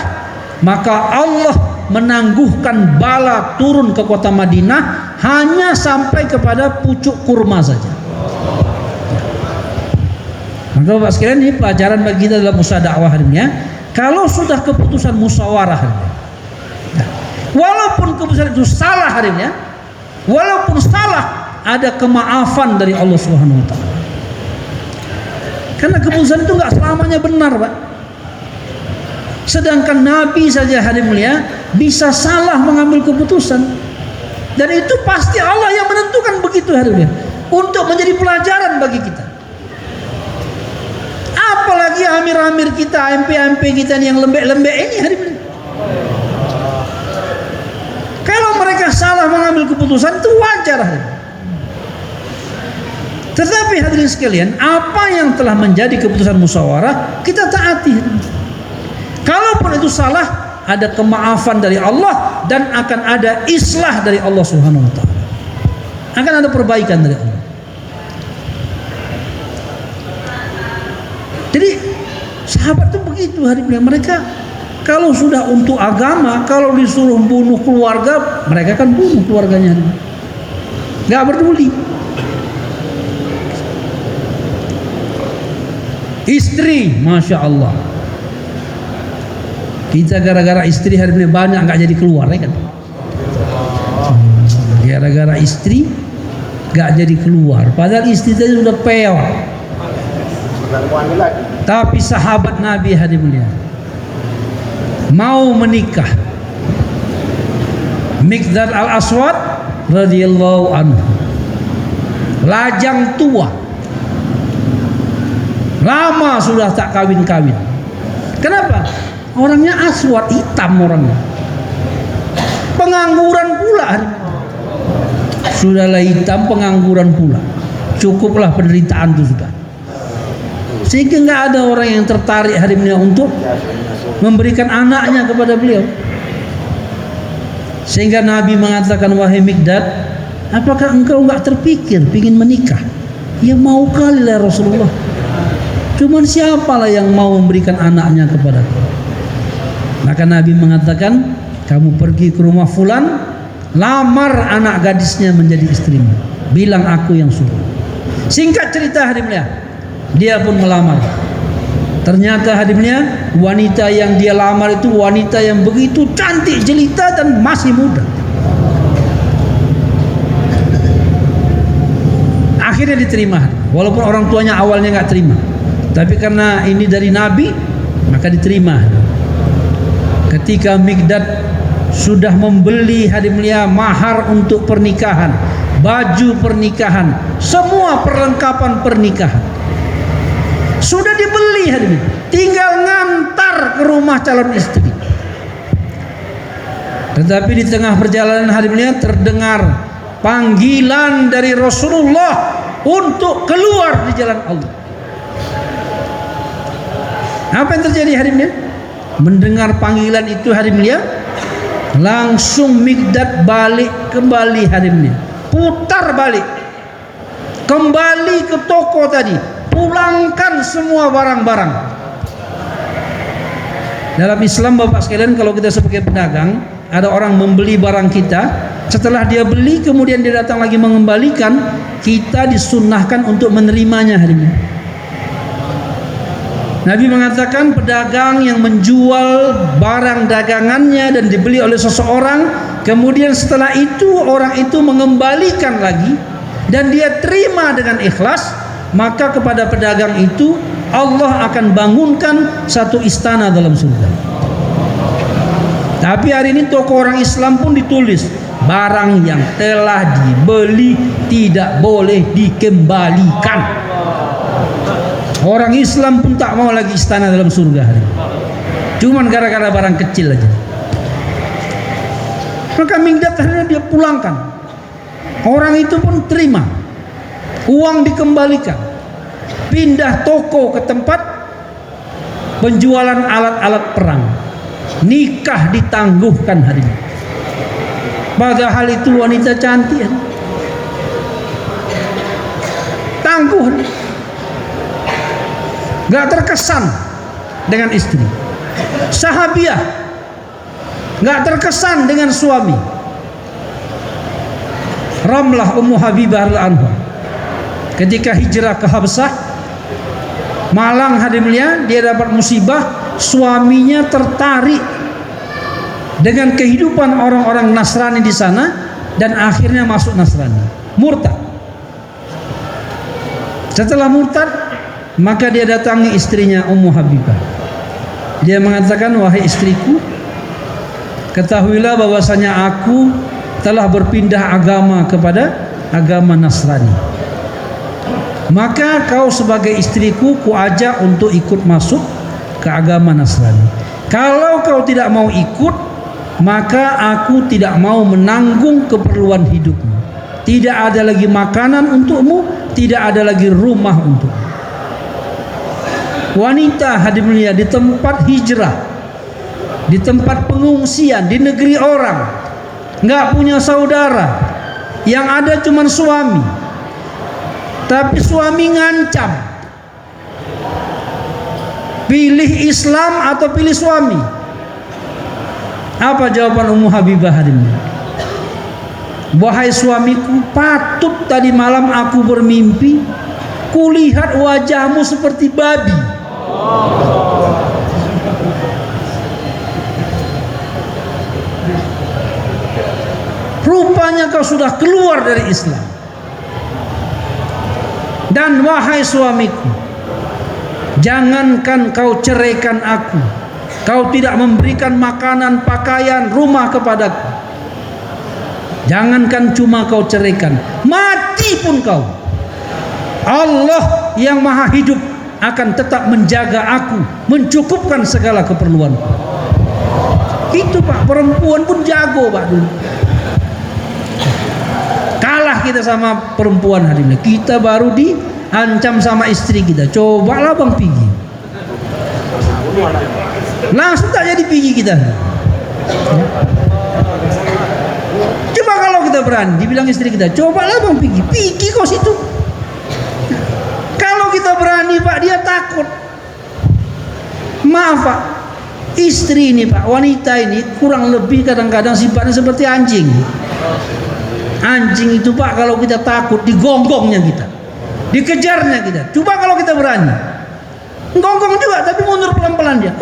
maka Allah menangguhkan bala turun ke kota Madinah hanya sampai kepada pucuk kurma saja. Maka Bapak sekalian, ini pelajaran bagi kita dalam usaha dakwah hari ini ya. Kalau sudah keputusan musyawarah hari ini, ya, walaupun keputusan itu salah hari ini ya, walaupun salah, ada kemaafan dari Allah Subhanahu wa taala. Karena keputusan itu enggak selamanya benar, Pak. Sedangkan Nabi saja hari mulia bisa salah mengambil keputusan, dan itu pasti Allah yang menentukan begitu hari mulia, untuk menjadi pelajaran bagi kita. Apalagi amir-amir kita, MP-MP kita yang lembek-lembek ini hari mulia. Kalau mereka salah mengambil keputusan itu wajar hari mulia. Tetapi hadirin sekalian, apa yang telah menjadi keputusan musyawarah kita taati. Kalaupun itu salah, ada kemaafan dari Allah dan akan ada islah dari Allah Subhanahu wa taala. Akan ada perbaikan dari Allah. Jadi sahabat itu begitu hari ini. Mereka kalau sudah untuk agama, kalau disuruh bunuh keluarga, mereka kan bunuh keluarganya. Enggak peduli. Istri, Masya Allah, kita gara-gara istri hari ini banyak nggak jadi keluar ya kan? Gara-gara istri nggak jadi keluar, padahal istri tadi sudah peot. Tapi sahabat Nabi hari mulia mau menikah. Miqdad al-Aswad radhiyallahu anhu, lajang tua, lama sudah tak kawin-kawin. Kenapa? Orangnya aswad, hitam orangnya. Pengangguran pula. Sudahlah hitam, pengangguran pula. Cukuplah penderitaan itu sudah. Sehingga nggak ada orang yang tertarik hari ini untuk memberikan anaknya kepada beliau. Sehingga Nabi mengatakan, wahai Miqdad, apakah engkau nggak terpikir ingin menikah? Ya mau kali lah Rasulullah. Cuman siapalah yang mau memberikan anaknya kepadaku? Maka Nabi mengatakan, kamu pergi ke rumah fulan, lamar anak gadisnya menjadi istrimu, bilang aku yang suruh. Singkat cerita hari mulia, dia pun melamar. Ternyata hari mulia, wanita yang dia lamar itu wanita yang begitu cantik jelita dan masih muda. Akhirnya diterima, walaupun orang tuanya awalnya nggak terima. Tapi karena ini dari Nabi, maka diterima. ketika Mikdad sudah membeli hadirin mulia mahar untuk pernikahan, baju pernikahan, semua perlengkapan pernikahan sudah dibeli hadirin, tinggal ngantar ke rumah calon istri. Tetapi di tengah perjalanan hadirin mulia terdengar panggilan dari Rasulullah untuk keluar di jalan Allah. Apa yang terjadi hadirin mulia? Mendengar panggilan itu hadirin mulia, langsung Mikdad balik kembali hadirin mulia, putar balik kembali ke toko tadi, pulangkan semua barang-barang. Dalam Islam Bapak sekalian, kalau kita sebagai pedagang, ada orang membeli barang kita, setelah dia beli kemudian dia datang lagi mengembalikan, kita disunnahkan untuk menerimanya hadirin mulia. Nabi mengatakan pedagang yang menjual barang dagangannya dan dibeli oleh seseorang, kemudian setelah itu orang itu mengembalikan lagi dan dia terima dengan ikhlas, maka kepada pedagang itu Allah akan bangunkan satu istana dalam surga. Tapi hari ini toko orang Islam pun ditulis, barang yang telah dibeli tidak boleh dikembalikan. Orang Islam pun tak mau lagi istana dalam surga hari ini, cuman gara-gara barang kecil aja. Maka Mikdad akhirnya dia pulangkan, orang itu pun terima, uang dikembalikan, pindah toko ke tempat penjualan alat-alat perang, nikah ditangguhkan hari ini. Padahal itu wanita cantik, tangguh, gak terkesan dengan istri. Sahabiah gak terkesan dengan suami. Ramlah Ummu Habibah radhiyallahu anha ketika hijrah ke Habsah, malang hadirin mulia, dia dapat musibah, suaminya tertarik dengan kehidupan orang-orang Nasrani di sana dan akhirnya masuk Nasrani, murtad. Setelah murtad, maka dia datangi istrinya Ummu Habibah. Dia mengatakan, wahai istriku, ketahuilah bahwasanya aku telah berpindah agama kepada agama Nasrani. Maka kau sebagai istriku kuajak untuk ikut masuk ke agama Nasrani. Kalau kau tidak mau ikut, maka aku tidak mau menanggung keperluan hidupmu. Tidak ada lagi makanan untukmu, tidak ada lagi rumah untukmu. Wanita hadirin mulia di tempat hijrah, di tempat pengungsian, di negeri orang, nggak punya saudara, yang ada cuma suami, tapi suami ngancam, pilih Islam atau pilih suami. Apa jawaban Ummu Habibah hadirin mulia? Wahai suamiku, patut tadi malam aku bermimpi, kulihat wajahmu seperti babi. Rupanya kau sudah keluar dari Islam. Dan wahai suamiku, jangankan kau ceraikan aku, kau tidak memberikan makanan, pakaian, rumah kepadaku. Jangankan cuma kau ceraikan, mati pun kau, Allah yang maha hidup akan tetap menjaga aku, mencukupkan segala keperluanku. Itu Pak, perempuan pun jago Pak dulu. Kalah kita sama perempuan hari ini. Kita baru diancam sama istri kita. Cobalah Bang Pigi, langsung tak jadi Pigi kita. Coba kalau kita berani dibilang istri kita, cobalah Bang Pigi, Pigi kau situ. Kalau kita berani Pak, dia takut. Maaf Pak, istri ini Pak, wanita ini kurang lebih kadang-kadang sifatnya seperti anjing. Anjing itu Pak, kalau kita takut, digonggongnya kita, dikejarnya kita. Coba kalau kita berani, gonggong juga, tapi mundur pelan-pelan dia.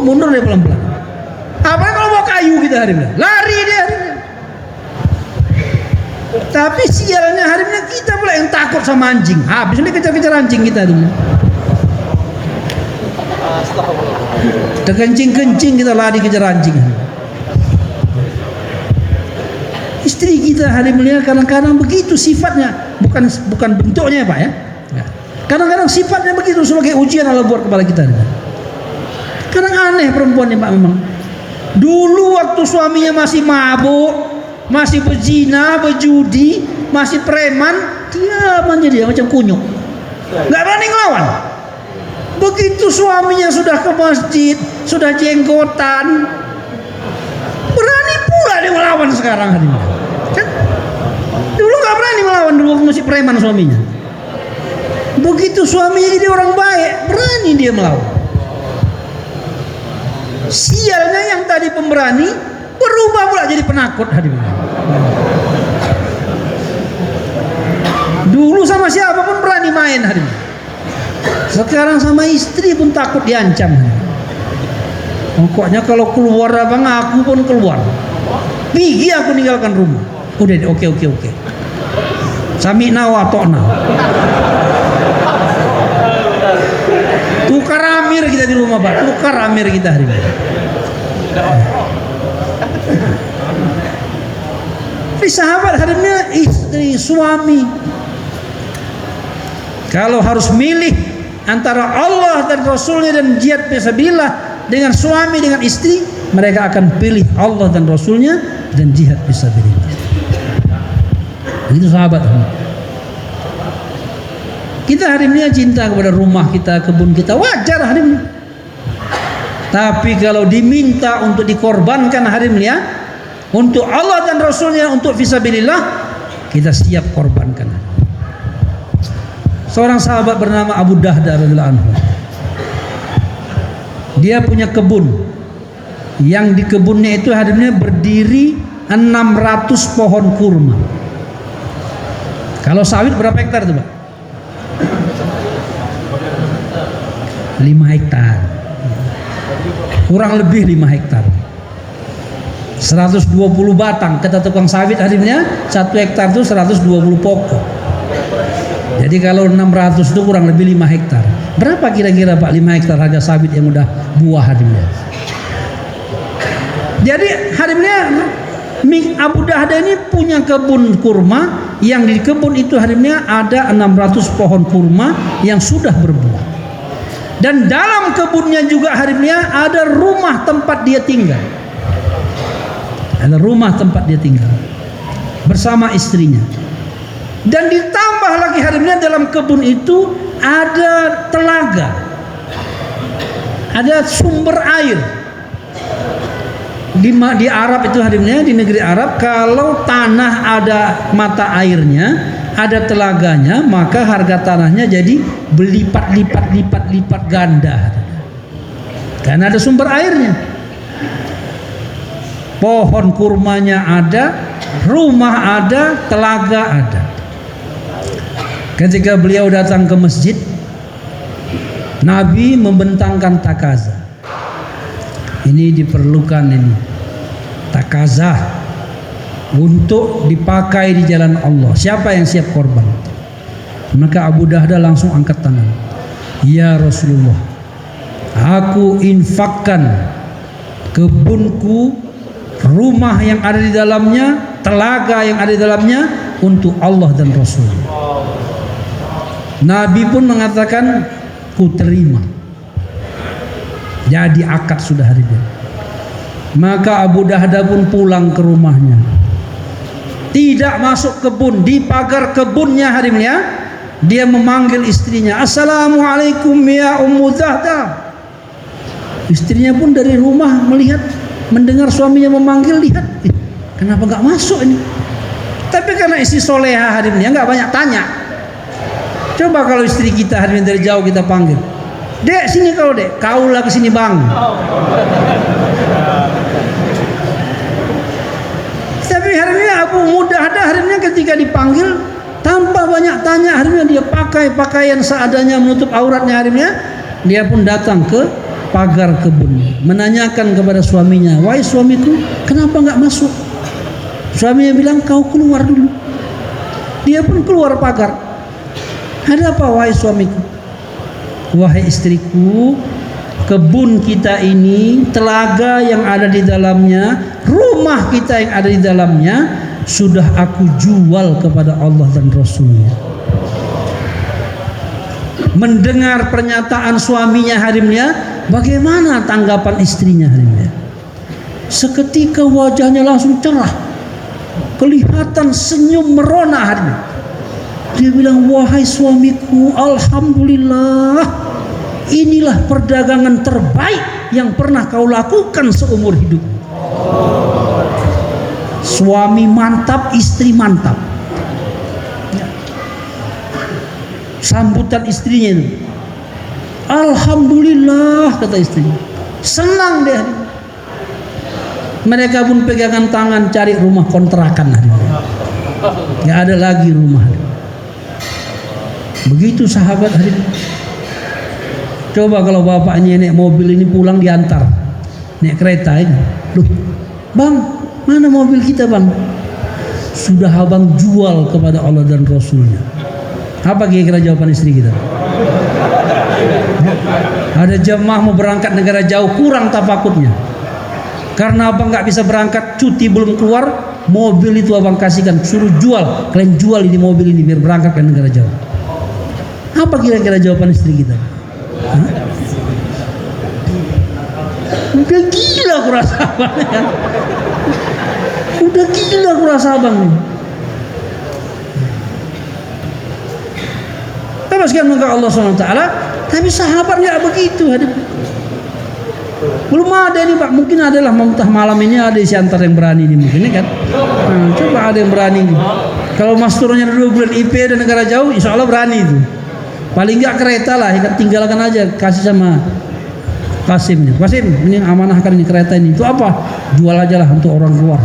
Mundur dia pelan-pelan. Apalagi kalau bawa kayu kita hari ini, lari dia hari ini. Tapi sialnya hari ini kita pula yang takut sama anjing. Habis ini kejar-kejar anjing kita dulu. Terkencing-kencing kita lari kejar anjing. Istri kita hari mulia kadang-kadang begitu sifatnya, bukan bentuknya Pak ya. Kadang-kadang sifatnya begitu sebagai ujian Allah buat kepada kita. Kadang aneh perempuan ini Pak memang. Dulu waktu suaminya masih mabuk, masih berzina, berjudi, masih preman, diam aja dia macam kunyuk. Nggak berani ngelawan. Begitu suaminya sudah ke masjid, sudah jenggotan, berani pula dia melawan sekarang hari ini. Kan? Dulu nggak berani melawan, dulu masih preman suaminya. Begitu suaminya jadi orang baik, berani dia melawan. Sialnya yang tadi pemberani berubah pula jadi penakut hari ini. Dulu sama siapa pun berani main hari ini. Sekarang sama istri pun takut diancam. Pokoknya kalau keluar abang aku pun keluar. Pergi aku ninggalkan rumah. Udah oke. Sami nawa tokna. Tukar amir kita di rumah Pak. Tukar amir kita hari ini. Ini sahabat hari ini istri suami. Kalau harus milih antara Allah dan Rasulnya dan jihad fisabilillah dengan suami dengan istri, mereka akan pilih Allah dan Rasulnya dan jihad fisabilillah. Itu sahabat. Kita hari ini cinta kepada rumah kita, kebun kita, wajar hari ini. Tapi kalau diminta untuk dikorbankan hari ini ya, untuk Allah dan Rasulnya, untuk fisabilillah, kita siap korbankan. Seorang sahabat bernama Abu Dahda radhiyallahu anhu. Dia punya kebun. Yang di kebunnya itu hari ini berdiri 600 pohon kurma. Kalau sawit berapa hektar itu Pak? 5 hektar. Kurang lebih 5 hektar. 120 batang. Kata tukang sawit hari ini 1 hektar itu 120 pokok. Jadi kalau 600 itu kurang lebih 5 hektar. Berapa kira-kira Pak 5 hektar harga sawit yang udah buah hari ini? Jadi hari ini Abu Dahda ini punya kebun kurma, yang di kebun itu hari ini ada 600 pohon kurma yang sudah berbuah. Dan dalam kebunnya juga hari ini ada rumah tempat dia tinggal. Ada rumah tempat dia tinggal bersama istrinya. Dan ditambah lagi hari ini dalam kebun itu ada telaga, ada sumber air. Di Arab itu hari ini, di negeri Arab, kalau tanah ada mata airnya, ada telaganya, maka harga tanahnya jadi berlipat-lipat ganda. Karena ada sumber airnya. Pohon kurmanya ada, rumah ada, telaga ada. Ketika beliau datang ke masjid, Nabi membentangkan takazah. Ini diperlukan ini takazah untuk dipakai di jalan Allah. Siapa yang siap korban? Maka Abu Dahda langsung angkat tangan. Ya Rasulullah, aku infakkan kebunku, rumah yang ada di dalamnya, telaga yang ada di dalamnya untuk Allah dan Rasul. Nabi pun mengatakan, ku terima. Jadi akad sudah hari ini. Maka Abu Dahda pun pulang ke rumahnya. Tidak masuk kebun, di pagar kebunnya hari ini ya, dia memanggil istrinya, Assalamualaikum ya Ummu Dahda. Istrinya pun dari rumah melihat, mendengar suaminya memanggil, lihat, kenapa nggak masuk ini? Tapi karena istri soleha hari ini nggak banyak tanya. Coba kalau istri kita hari ini dari jauh kita panggil, Dek sini kau dek, kaulah ke sini bang. Tapi hari ini Abu Dahda hari ini ketika dipanggil tanpa banyak tanya, hari ini dia pakai pakaian seadanya menutup auratnya. Hari ini dia pun datang ke pagar kebunnya, menanyakan kepada suaminya, wahai suamiku, kenapa nggak masuk? Suaminya bilang, kau keluar dulu. Dia pun keluar pagar. Ada apa wahai suamiku? Wahai istriku, kebun kita ini, telaga yang ada di dalamnya, rumah kita yang ada di dalamnya sudah aku jual kepada Allah dan Rasulnya. Mendengar pernyataan suaminya Harimnya, bagaimana tanggapan istrinya Harimnya? Seketika wajahnya langsung cerah, kelihatan senyum merona Harimnya. Dia bilang, wahai suamiku, alhamdulillah, inilah perdagangan terbaik yang pernah kau lakukan seumur hidup. Suami mantap, istri mantap. Sambutan istrinya itu, alhamdulillah, kata istrinya. Senang dia. Mereka pun pegangan tangan cari rumah kontrakan hari ini. Gak ada lagi rumah. Begitu sahabat hari ini. Coba kalau bapaknya naik mobil ini pulang diantar, naik kereta ini. Loh, bang, mana mobil kita bang? Sudah abang jual kepada Allah dan Rasulnya. Apa kira-kira jawaban istri kita? Ada jemaah mau berangkat negara jauh, kurang tafakutnya. Karena abang nggak bisa berangkat, cuti belum keluar, mobil itu abang kasihkan, suruh jual. Kalian jual ini mobil ini biar berangkat ke negara jauh. Apa kira-kira jawaban istri kita? Hah? Udah gila aku rasa abang ya. Udah gila aku rasa abang nih. Sekian muka Allah SWT, tapi sahabat nggak begitu. Belum ada ini Pak, mungkin adalah entah malam ini ada si antar yang berani ini mungkin kan. Nah, coba ada yang berani nih. Kalau mas turunnya 2 bulan IP dan negara jauh, insya Allah berani itu. Paling nggak kereta lah, tinggalkan aja, kasih sama Kasim. Kasim, ini amanahkan ini kereta ini. Itu apa? Jual aja lah untuk orang luar.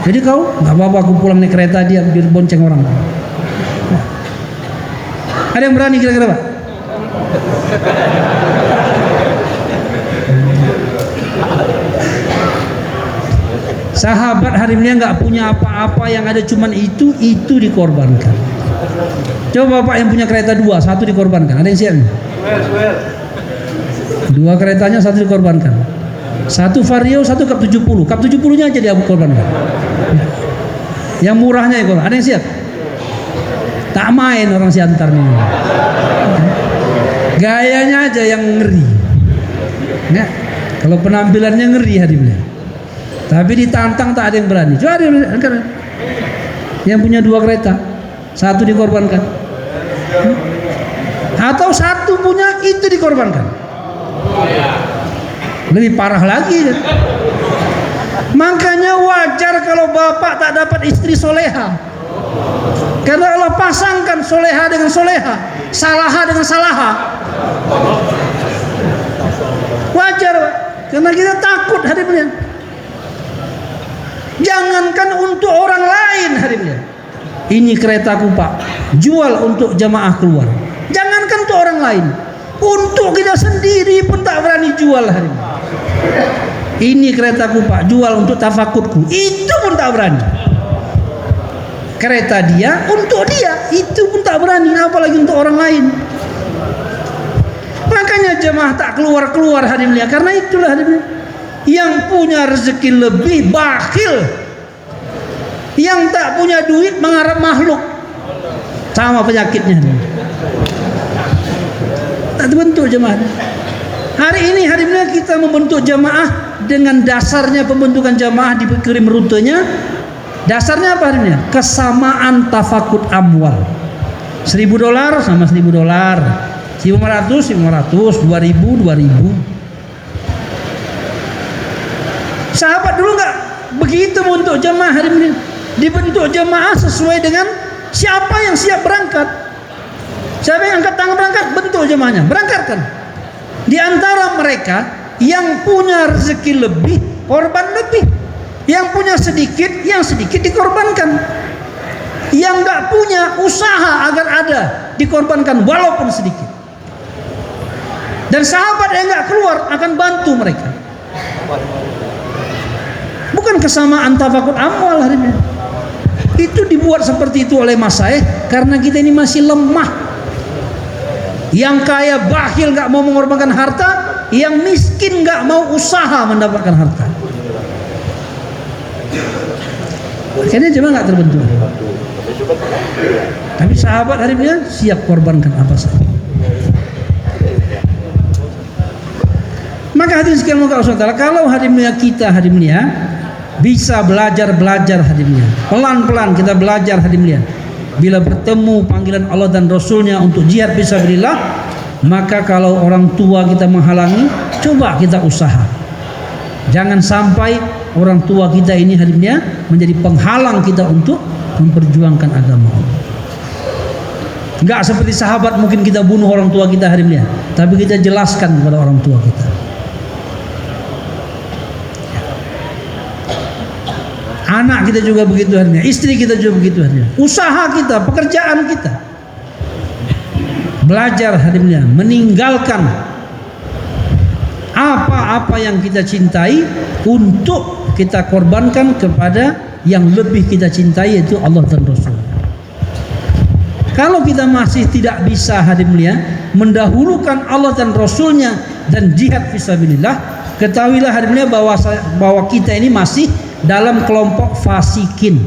Jadi kau nggak apa-apa, aku pulang naik kereta dia biar bonceng orang. Ada yang berani kira-kira Pak? Sahabat Harimnya nggak punya apa-apa, yang ada cuman itu dikorbankan. Coba Bapak yang punya kereta 2, 1 dikorbankan. Ada yang siap? 2 keretanya 1 dikorbankan. 1 Vario, 1 Cup 70. Cup 70-nya aja dia korbankan. Yang murahnya ya, ada yang siap? Tak main orang si antar nih. Gayanya aja yang ngeri. Ya, kalau penampilannya ngeri Harimnya. Tapi ditantang tak ada yang berani. Coba ada yang punya 2 kereta, 1 dikorbankan. Atau 1 punya itu dikorbankan. Lebih parah lagi. Makanya wajar kalau bapak tak dapat istri soleha. Karena Allah pasangkan soleha dengan soleha, salaha dengan salaha. Wajar, karena kita takut Harimnya. Jangankan untuk orang lain Harimnya. Ini keretaku Pak, jual untuk jamaah keluar. Jangankan untuk orang lain, untuk kita sendiri pun tak berani jual Harimnya. Ini keretaku Pak, jual untuk tafakutku, itu pun tak berani. Kereta dia untuk dia, itu pun tak berani, apalagi untuk orang lain. Makanya jemaah tak keluar-keluar Harimnya, karena itulah Harimnya. Yang punya rezeki lebih bakhil, yang tak punya duit mengharap makhluk. Sama penyakitnya. Tak terbentuk jemaah. Hari ini Harimnya kita membentuk jemaah dengan dasarnya pembentukan jemaah dikirim rutenya. Dasarnya apa Harimnya? Kesamaan tafakut amwal. $1.000 sama $1.000, 1.500, 2.000. Sahabat dulu nggak begitu untuk jemaah Harimnya. Dibentuk jemaah sesuai dengan siapa yang siap berangkat. Siapa yang angkat tangan berangkat, bentuk jemaahnya, berangkatkan. Di antara mereka yang punya rezeki lebih, korban lebih. Yang punya sedikit, yang sedikit dikorbankan. Yang nggak punya, usaha agar ada, dikorbankan walaupun sedikit. Dan sahabat yang nggak keluar akan bantu mereka. Bukan kesamaan tafakut amwal hari ini. Itu dibuat seperti itu oleh masyayikh karena kita ini masih lemah. Yang kaya bakhil nggak mau mengorbankan harta, yang miskin nggak mau usaha mendapatkan harta. Akhirnya jemaah nggak terbentuk. Tapi sahabat hari ini siap korbankan apa saja. Maka hadirin sekalian Allah SWT, kalau hari ini kita hari ini bisa belajar hari ini, pelan-pelan kita belajar hari ini. Bila bertemu panggilan Allah dan Rasulnya untuk jihad fisabilillah, maka kalau orang tua kita menghalangi, coba kita usaha. Jangan sampai orang tua kita ini hari ini menjadi penghalang kita untuk memperjuangkan agama Allah. Enggak seperti sahabat mungkin kita bunuh orang tua kita hari ini, tapi kita jelaskan kepada orang tua kita. Anak kita juga begitu hari ini, istri kita juga begitu hari ini. Usaha kita, pekerjaan kita. Belajar hari ini, meninggalkan apa-apa yang kita cintai untuk kita korbankan kepada yang lebih kita cintai, yaitu Allah dan Rasul. Kalau kita masih tidak bisa hari ini mendahulukan Allah dan Rasulnya dan jihad fisabilillah, ketahuilah hari ini bahwa kita ini masih dalam kelompok fasikin.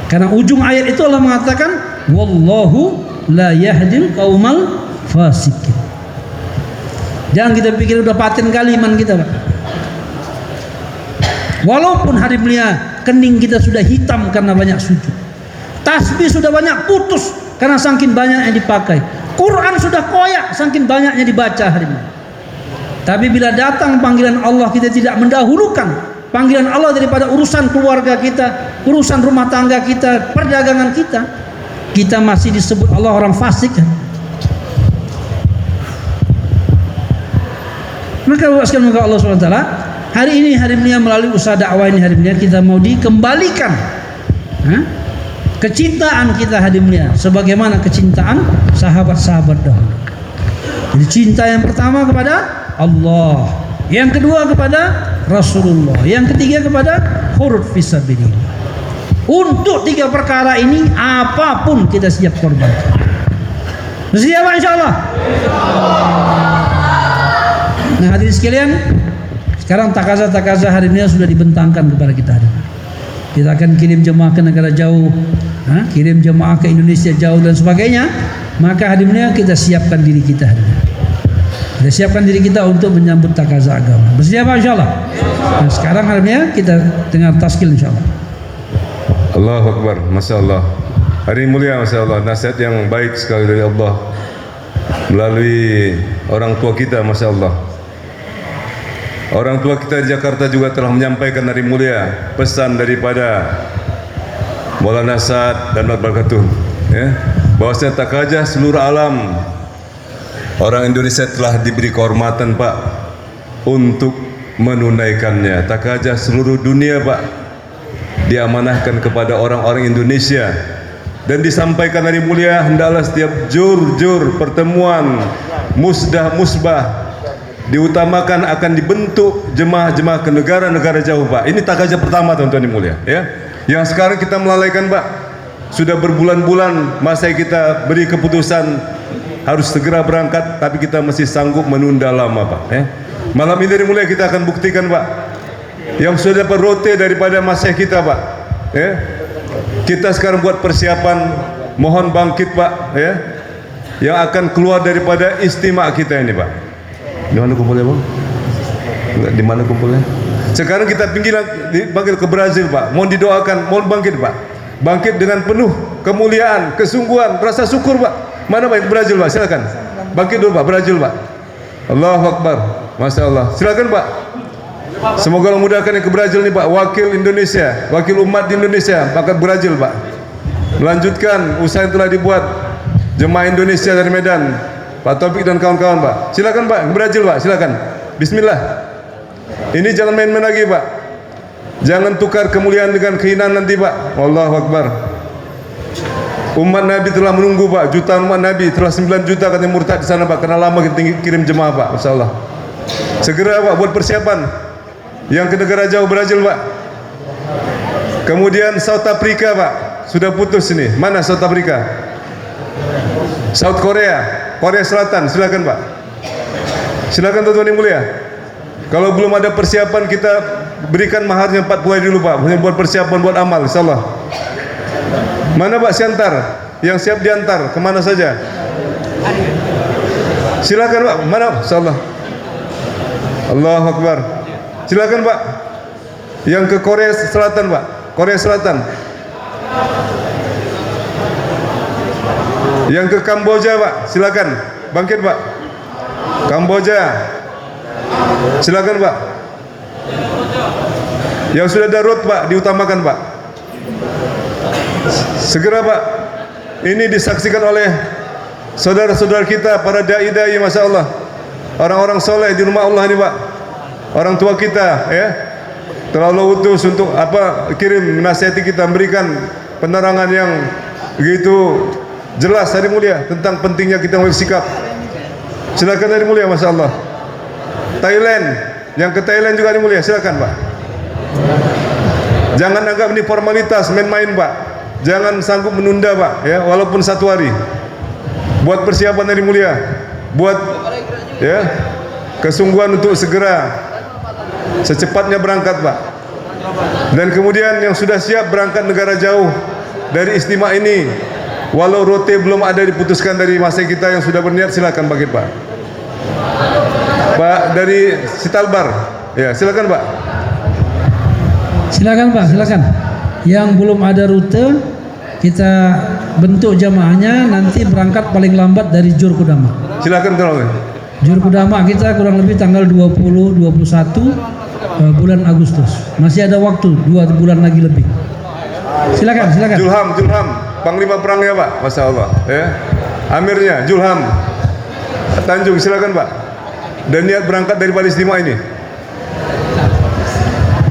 Karena ujung ayat itu Allah mengatakan wallahu la yahdil qaumal fasikin. Jangan kita pikir udah paten kali iman kita, Pak. Walaupun hari mulia kening kita sudah hitam karena banyak sujud, tasbih sudah banyak putus karena saking banyak yang dipakai, Quran sudah koyak saking banyaknya dibaca hari ini. Tapi bila datang panggilan Allah, kita tidak mendahulukan panggilan Allah daripada urusan keluarga kita, urusan rumah tangga kita, perdagangan kita, kita masih disebut Allah orang fasik. Maka Allah SWT, hari ini melalui usaha dakwah ini hari ini kita mau dikembalikan kecintaan kita hari ini sebagaimana kecintaan sahabat-sahabat dahulu. Jadi cinta yang pertama kepada Allah, yang kedua kepada Rasulullah, yang ketiga kepada huruf fisabilillah. Untuk tiga perkara ini apapun kita siap korban. Siap insyaallah. Nah hadirin sekalian, sekarang takazah hari ini sudah dibentangkan kepada kita hari ini. Kita akan kirim jemaah ke negara jauh, kirim jemaah ke Indonesia jauh dan sebagainya. Maka hari ini kita siapkan diri kita hari ini. Kita siapkan diri kita untuk menyambut takazah agama. Bersedia insyaallah. Nah, sekarang hari ini kita dengar taskil insyaallah. Allahu Akbar, Masya Allah. Hari ini mulia, Masya Allah. Nasihat yang baik sekali dari Allah melalui orang tua kita, Masya Allah. Orang tua kita di Jakarta juga telah menyampaikan hari mulia pesan daripada Maulana Sa'ad dan Barakatuh, ya, bahwasanya takajah seluruh alam orang Indonesia telah diberi kehormatan, Pak, untuk menunaikannya. Takajah seluruh dunia, Pak, diamanahkan kepada orang-orang Indonesia dan disampaikan hari mulia hendaklah setiap jur pertemuan musbah diutamakan akan dibentuk jemaah-jemaah ke negara-negara jauh, Pak. Ini takajah pertama, teman-teman yang mulia, ya. Yang sekarang kita melalaikan, Pak. Sudah berbulan-bulan masa kita beri keputusan harus segera berangkat, tapi kita masih sanggup menunda lama, Pak, ya. Malam ini dari mulia kita akan buktikan, Pak, yang sudah dapat rote daripada masa kita, Pak, ya. Kita sekarang buat persiapan, mohon bangkit, Pak, ya, yang akan keluar daripada istimewa kita ini, Pak. Di mana kumpulnya, Bang? Di mana kumpulnya? Sekarang kita panggil ke Brazil, Pak. Mohon didoakan, mohon bangkit, Pak. Bangkit dengan penuh kemuliaan, kesungguhan, rasa syukur, Pak. Mana Pak? Brazil, Pak. Silakan. Bangkit dulu, Pak. Brazil, Pak. Allahu Akbar. Masya Allah. Silakan, Pak. Semoga Allah mudahkan yang ke Brazil nih, Pak. Wakil Indonesia, wakil umat di Indonesia, Pak, Brazil, Pak. Melanjutkan usaha yang telah dibuat jemaah Indonesia dari Medan, Pak Taufik dan kawan-kawan, Pak. Silakan, Pak. Brazil, Pak. Silakan. Bismillah. Ini jangan main-main lagi, Pak. Jangan tukar kemuliaan dengan kehinaan nanti, Pak. Allahu Akbar. Umat Nabi telah menunggu, Pak. Jutaan umat Nabi, telah 9 juta katanya murtad di sana, Pak. Karena lama kita kirim jemaah, Pak. Insyaallah. Segera, Pak, buat persiapan yang ke negara jauh Brazil, Pak. Kemudian South Africa, Pak. Sudah putus ini. Mana South Africa? South Korea, Korea Selatan, silakan, Pak. Silakan tuan-tuan yang mulia. Kalau belum ada persiapan, kita berikan maharnya 4 buah dulu Pak, buat persiapan buat amal insyaallah. Mana Pak Siantar yang siap diantar kemana saja? Silakan Pak, mana insyaallah. Allahu Akbar. Silakan Pak. Yang ke Korea Selatan Pak, Korea Selatan. Yang ke Kamboja Pak, silakan. Bangkit Pak. Kamboja. Silakan Pak. Yang sudah darurat Pak, diutamakan Pak. Segera Pak. Ini disaksikan oleh saudara-saudara kita, para dai-dai, Masya Allah, orang-orang soleh di rumah Allah ini Pak. Orang tua kita ya, telah Allah utus untuk kirim menasihati kita, memberikan penerangan yang begitu jelas hari mulia tentang pentingnya kita mengambil sikap. Silakan hari mulia, Masya Allah. Thailand, yang ke Thailand juga hari mulia, silakan Pak. Jangan anggap ini formalitas main-main Pak. Jangan sanggup menunda Pak ya, walaupun 1 hari. Buat persiapan hari mulia, buat ya kesungguhan untuk segera secepatnya berangkat Pak. Dan kemudian yang sudah siap berangkat negara jauh dari istimewa ini, walau rote belum ada diputuskan dari masa kita yang sudah berniat, silakan bangkit Pak. Pak dari Sitalbar, ya silakan Pak. Silakan Pak, silakan. Yang belum ada rute, kita bentuk jamaahnya, nanti berangkat paling lambat dari Jor Kudama. Silakan kalau Jor Kudama kita kurang lebih tanggal 20-21 bulan Agustus. Masih ada waktu 2 bulan lagi lebih. Silakan, silakan. Julham, Panglima Perangnya Pak, Masya Allah ya. Amirnya Julham Tanjung, silakan Pak. Dan niat berangkat dari Palestina ini.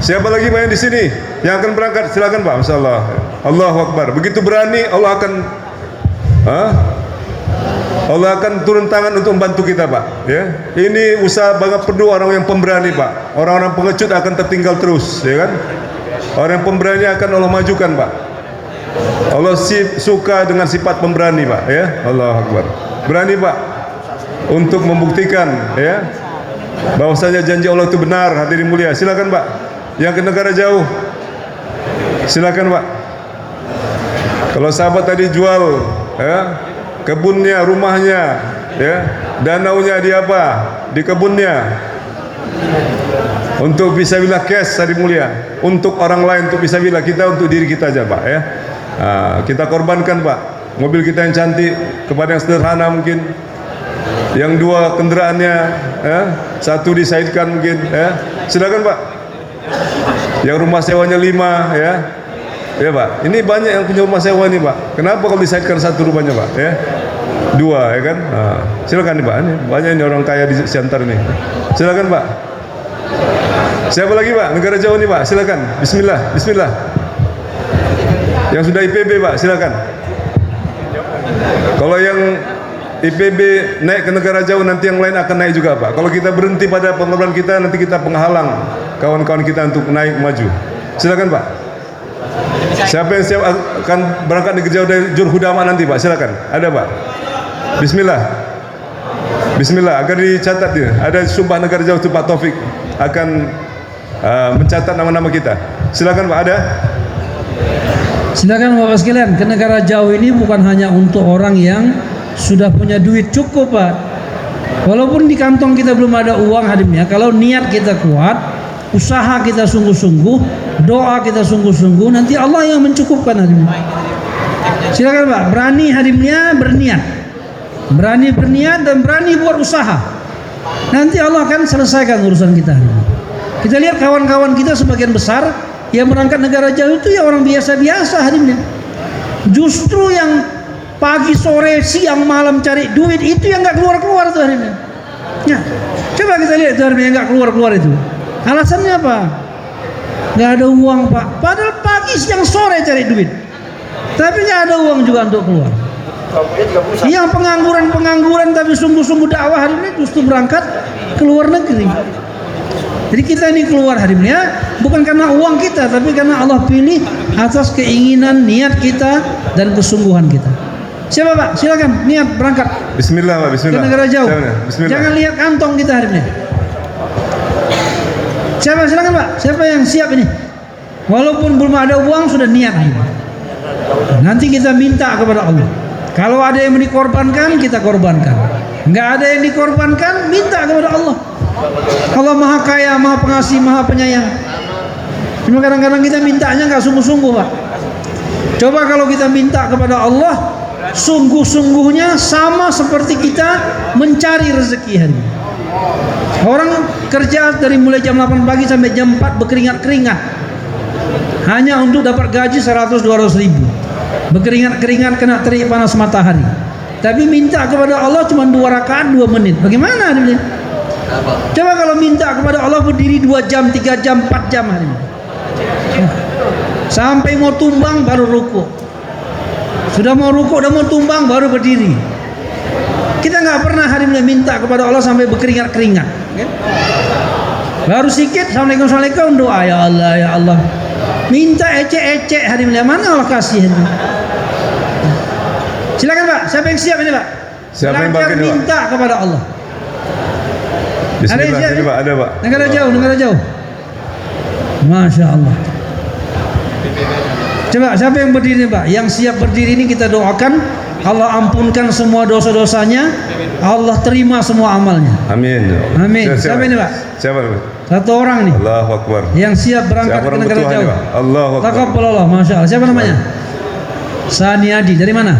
Siapa lagi Pak yang di sini yang akan berangkat? Silakan Pak, Masya Allah. Allahu Akbar. Begitu berani, Allah akan turun tangan untuk membantu kita Pak ya. Ini usaha banget perlu orang yang pemberani Pak. Orang-orang pengecut akan tertinggal terus ya kan. Orang yang pemberani akan Allah majukan Pak. Allah suka dengan sifat pemberani Pak ya. Allahu Akbar. Berani Pak untuk membuktikan ya bahwasanya janji Allah itu benar. Hadirin mulia, silakan Pak. Yang ke negara jauh, silakan Pak. Kalau sahabat tadi jual ya, kebunnya, rumahnya ya, danaunya di di kebunnya, untuk fisabilillah cash, hadirin mulia, untuk orang lain, untuk fisabilillah, kita untuk diri kita aja Pak ya. Kita korbankan Pak, mobil kita yang cantik kepada yang sederhana mungkin, yang 2 kendaraannya ya, 1 disaidkan mungkin ya. Silakan Pak. Yang rumah sewanya 5 ya. Ya Pak, ini banyak yang punya rumah sewa nih Pak. Kenapa kalau disaidkan 1 rumahnya Pak ya? 2 ya kan. Silakan nih Pak, ini banyak ini orang kaya di Siantar nih. Silakan Pak. Siapa lagi Pak? Negara jauh nih Pak, silakan. Bismillah, bismillah. Yang sudah IPB Pak, silakan. Kalau yang IPB naik ke negara jauh, nanti yang lain akan naik juga Pak. Kalau kita berhenti pada pengorbanan kita, nanti kita penghalang kawan-kawan kita untuk naik maju. Silakan Pak. Siapa yang siap akan berangkat negara jauh dari Jor Kudama nanti Pak, silakan. Ada Pak. Bismillah. Bismillah, agar dicatat ya. Ada sumpah negara jauh itu Pak Taufik akan mencatat nama-nama kita. Silakan Pak, ada? Silakan Bapak sekalian, ke negara jauh ini bukan hanya untuk orang yang sudah punya duit cukup Pak. Walaupun di kantong kita belum ada uang hadimnya, kalau niat kita kuat, usaha kita sungguh-sungguh, doa kita sungguh-sungguh, nanti Allah yang mencukupkan hadimnya. Silakan Pak, berani hadimnya, berniat. Berani berniat dan berani buat usaha. Nanti Allah akan selesaikan urusan kita hadimnya. Kita lihat kawan-kawan kita sebagian besar yang berangkat negara jauh itu ya orang biasa-biasa hadimnya. Justru yang pagi, sore, siang, malam cari duit itu yang nggak keluar-keluar tuh hari ini. Ya, coba kita lihat tuh hari ini yang nggak keluar-keluar itu. Alasannya apa? Nggak ada uang Pak. Padahal pagi, siang, sore cari duit, tapi nggak ada uang juga untuk keluar. Yang pengangguran tapi sungguh-sungguh dakwah hari ini justru berangkat ke luar negeri. Jadi kita ini keluar hari ini ya, bukan karena uang kita, tapi karena Allah pilih atas keinginan, niat kita dan kesungguhan kita. Siapa Pak? Silakan niat berangkat Bismillah Pak, bismillah. ke negara jauh. Bismillah. Jangan lihat kantong kita hari ini. Siapa? Silakan Pak. Siapa yang siap ini? Walaupun belum ada uang sudah niat ini. Nanti kita minta kepada Allah. Kalau ada yang dikorbankan, kita korbankan. Enggak ada yang dikorbankan, minta kepada Allah. Allah Maha Kaya, Maha Pengasih, Maha Penyayang. Cuma kadang-kadang kita mintanya nggak sungguh-sungguh Pak. Coba kalau kita minta kepada Allah sungguh-sungguhnya, sama seperti kita mencari rezeki hari ini. Orang kerja dari mulai jam 8 pagi sampai jam 4 berkeringat-keringat hanya untuk dapat gaji 100-200 ribu. Berkeringat-keringat kena terik panas matahari. Tapi minta kepada Allah cuma 2 rakaat 2 menit. Bagaimana hari ini? Coba kalau minta kepada Allah berdiri 2 jam, 3 jam, 4 jam hari ini. Sampai mau tumbang baru rukuk. Sudah mau rukuk, udah mau tumbang baru berdiri. Kita nggak pernah hari ini minta kepada Allah sampai berkeringat-keringat. Baru sikit, assalamualaikum, doa ya Allah, ya Allah. Minta ecek-ecek hari ini, mana Allah kasih hari ini. Silakan Pak, siapa yang siap ini Pak? Siapa yang bangkit, Pak? Minta kepada Allah. Bismillah, sini Pak, ada Pak. Negara jauh. Masya Allah. Coba siapa yang berdiri Pak? Yang siap berdiri ini kita doakan Allah ampunkan semua dosa-dosanya, Allah terima semua amalnya. Amin. Amin. Siapa ini Pak? Siapa Pak? Satu orang nih. Allahu Akbar. Yang siap berangkat ke negara jauh. Allahu Akbar. Taqabbalallah, Masya Allah. Siapa namanya? Saniadi. Dari mana?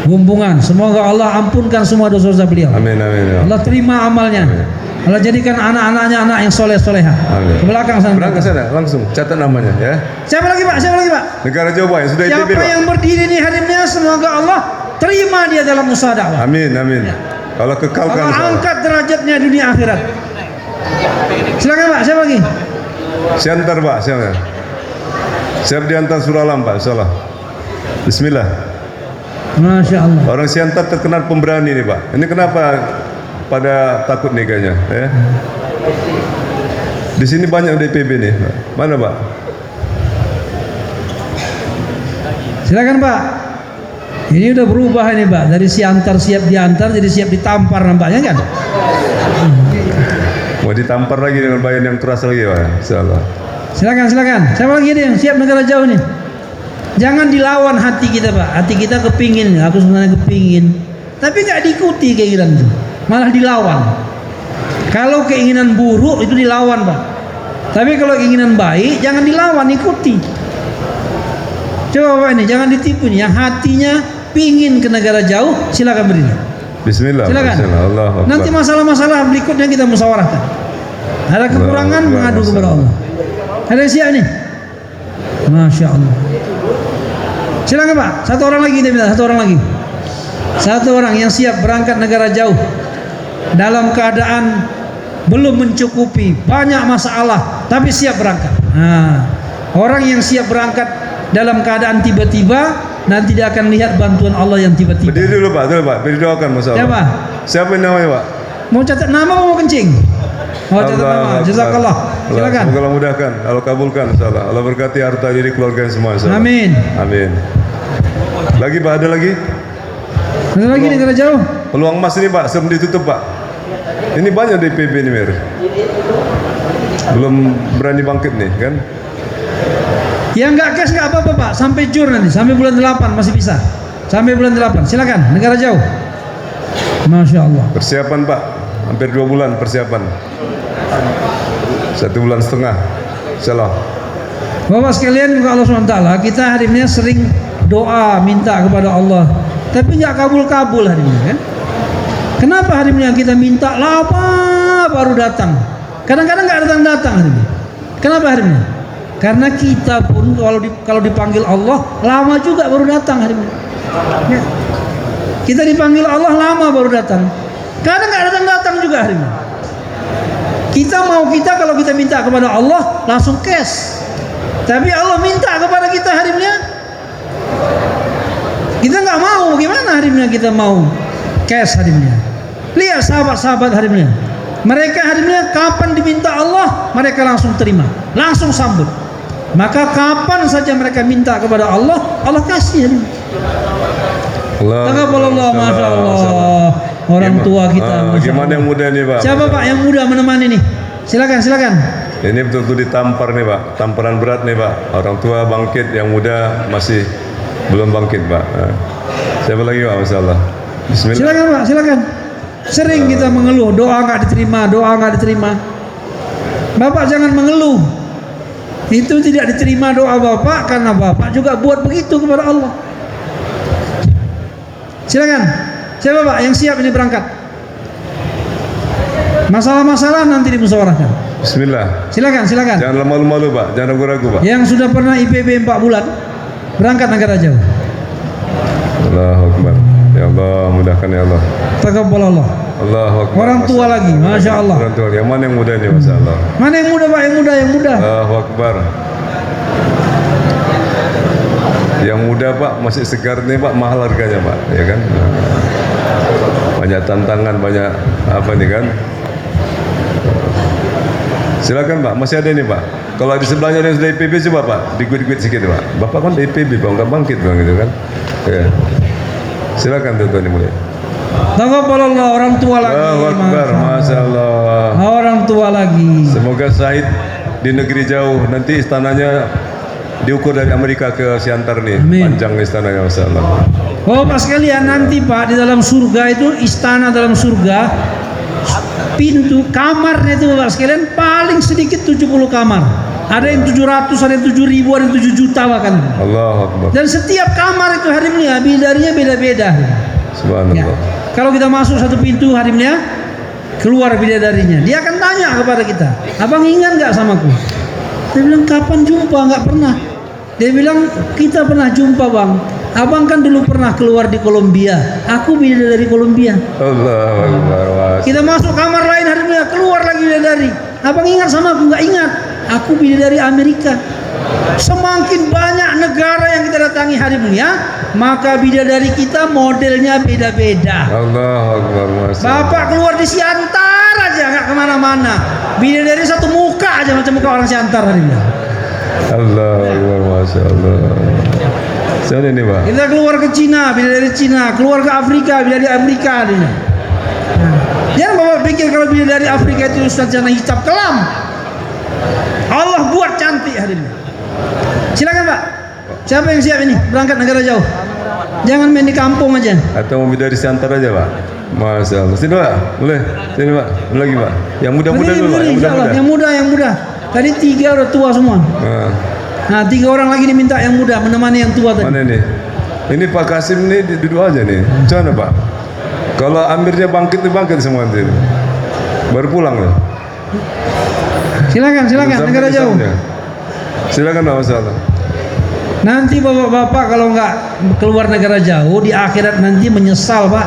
Bumbungan. Semoga Allah ampunkan semua dosa-dosa beliau. Amin, amin. Allah terima amalnya. Amin. Allah jadikan anak-anaknya anak yang soleh-soleha. Ke belakang sana. Berangkat sana, langsung catat namanya ya. Siapa lagi Pak? Siapa lagi Pak? Negara jauh Pak, yang sudah ITB Siapa Pak. yang berdiri di hadimnya, semoga Allah terima dia dalam usaha dakwah. Amin, amin. Allah kekalkan. Allah angkat derajatnya dunia akhirat. Silakan Pak. Siapa lagi? Siantar Pak, siapa? Siap diantar surah Alam Pak, insyaallah. Bismillah. Masya Allah. Orang Siantar terkenal pemberani nih Pak. Ini kenapa pada takut nih kayaknya ya? Di sini banyak DPB nih Pak. Mana Pak? Silakan Pak. Ini udah berubah ini Pak. Dari Siantar siap diantar jadi siap ditampar nampaknya kan? Mau ditampar lagi dengan bayan yang keras lagi Pak, insyaallah. Silakan. Siapa lagi nih yang siap negara jauh nih? Jangan dilawan hati kita Pak. Hati kita kepingin, aku sebenarnya kepingin, tapi nggak diikuti keinginan itu, malah dilawan. Kalau keinginan buruk itu dilawan Pak. Tapi kalau keinginan baik jangan dilawan, ikuti. Coba Pak ini, jangan ditipu nih. Yang hatinya pingin ke negara jauh, silakan berdiri. Bismillah. Silakan. Allah. Nanti masalah-masalah berikutnya kita musyawarahkan. Ada kekurangan mengadu kepada Allah. Ada siap nih. Masya Allah. Silakan Pak. Satu orang lagi kita minta. Satu orang yang siap berangkat negara jauh dalam keadaan belum mencukupi, banyak masalah, tapi siap berangkat. Nah, orang yang siap berangkat dalam keadaan tiba-tiba, nanti dia akan lihat bantuan Allah yang tiba-tiba. Berdiri dulu Pak, berdiri doakan masalah. Siapa? Siapa yang namanya Pak? Mau catat nama mau kencing? Mau catat nama. Jazakallah. Silakan. Semoga Allah mudahkan, Allah kabulkan insyaallah. Allah berkati harta diri keluarga semua insyaallah. Amin. Amin. Lagi Pak, ada lagi? Ada lagi negara jauh? Peluang emas ini Pak, sebelum ditutup Pak. Ini banyak DPB ini Mer. Belum berani bangkit nih kan? Yang nggak cash nggak apa-apa Pak, sampai Jur nanti, sampai bulan 8 masih bisa. Sampai bulan 8, silakan, negara jauh. Masya Allah. Persiapan Pak, hampir 2 bulan persiapan. 1,5 bulan insyaallah. Bapak sekalian, juga Allah SWT, kita hari ini sering doa minta kepada Allah, tapi nggak kabul-kabul hari ini kan? Kenapa hari ini kita minta lama baru datang? Kadang-kadang nggak datang-datang hari ini. Kenapa hari ini? Karena kita pun kalau dipanggil Allah lama juga baru datang hari ini. Ya. Kita dipanggil Allah lama baru datang. Kadang nggak datang-datang juga hari ini. Kita kalau kita minta kepada Allah langsung cash. Tapi Allah minta kepada kita hari ini, kita nggak mau. Gimana hari ini kita mau cash hari ini? Lihat sahabat-sahabat hari ini. Mereka hari ini kapan diminta Allah, mereka langsung terima, langsung sambut. Maka kapan saja mereka minta kepada Allah, Allah kasih hari ini. Taqabbalallah, masya Allah. Orang tua kita. Masya Gimana Allah. yang muda nih Pak? Siapa Pak yang muda menemani nih? Silakan, silakan. Ini betul-betul ditampar nih Pak, tamparan berat nih Pak. Orang tua bangkit, yang muda masih belum bangkit Pak. Siapa lagi Pak? Masalah. Bismillah. Silakan Pak, silakan. Sering kita mengeluh, doa nggak diterima, doa nggak diterima. Bapak jangan mengeluh. Itu tidak diterima doa Bapak karena Bapak juga buat begitu kepada Allah. Silakan. Siapa Pak yang siap ini berangkat? Masalah-masalah nanti dimusyawarahkan. Bismillah. Silakan, silakan. Jangan malu-malu Pak, jangan ragu-ragu Pak. Yang sudah pernah IPB 4 bulan berangkat negara jauh. Allahu Akbar. Ya Allah, mudahkan ya Allah. Taqabbalallah. Allahu Akbar. Orang tua lagi, masya Allah. Orang tua. Yang mana yang muda nih, masya Allah. Mana yang muda Pak? Yang muda, yang muda. Allahu Akbar. Yang muda Pak masih segar nih Pak, mahal harganya Pak, ya kan? Banyak tantangan, banyak apa nih kan? Silakan Pak, masih ada nih Pak. Kalau di sebelahnya ada yang sudah IPB coba Pak, dikit-dikit sedikit Pak. Bapak kan di IPB Pak, nggak bangkit Bang gitu kan? Ya. Silakan tuan-tuan dimulai. Taqabbalallah, orang tua lagi. Allahu Akbar, masya Allah. Orang tua lagi. Semoga Syahid di negeri jauh, nanti istananya diukur dari Amerika ke Siantar nih. Amin. Panjang istananya, masya Allah. Oh Pak sekalian, nanti Pak di dalam surga itu, istana dalam surga, pintu kamarnya itu Pak sekalian paling sedikit 70 kamar. Ada yang 700, ada yang 7.000, ada yang 7 juta bahkan. Allahu Akbar. Dan setiap kamar itu hari mulia bidadarinya beda-beda. Subhanallah. Ya. Kalau kita masuk satu pintu hari mulia, keluar bidadarinya. Dia akan tanya kepada kita, abang ingat nggak samaku? Dia bilang kapan jumpa? Nggak pernah. Dia bilang kita pernah jumpa bang. Abang kan dulu pernah keluar di Kolombia. Aku bidadari Kolombia. Allahu Akbar. Kita masuk kamar lain hari mulia, keluar lagi bidadari. Abang ingat sama aku? Nggak ingat. Aku bidadari Amerika. Semakin banyak negara yang kita datangi hari mulia, maka bidadari kita modelnya beda-beda. Allahu Akbar. Masya Allah. Bapak keluar di Siantar aja nggak kemana-mana. Bidadari satu muka aja macam muka orang Siantar hari mulia. Allahu Akbar. Masya Allah. Sana ini Pak. Kita keluar ke Cina, bidadari Cina. Keluar ke Afrika, bidadari Afrika. Jangan Bapak pikir kalau bidadari Afrika itu sarjana hitam kelam. Allah buat cantik hari ini. Silakan Pak. Siapa yang siap ini berangkat negara jauh? Jangan main di kampung aja. Atau mau dari Siantar aja Pak. Masya Allah. Sini Pak, boleh. Sini Pak. Lagi Pak. Yang muda-muda dulu Pak. Yang muda-muda. Yang muda, yang muda. Tadi 3 udah tua semua. Nah 3 orang lagi diminta yang muda menemani yang tua tadi. Mana nih? Ini Pak Kasim nih duduk aja nih. Macam mana Pak? Kalau Amirnya bangkit semua nanti. Baru pulang loh. Silakan, silakan negara jauh. Silakan Pak, masalah. Nanti bapak-bapak kalau nggak keluar negara jauh di akhirat nanti menyesal Pak.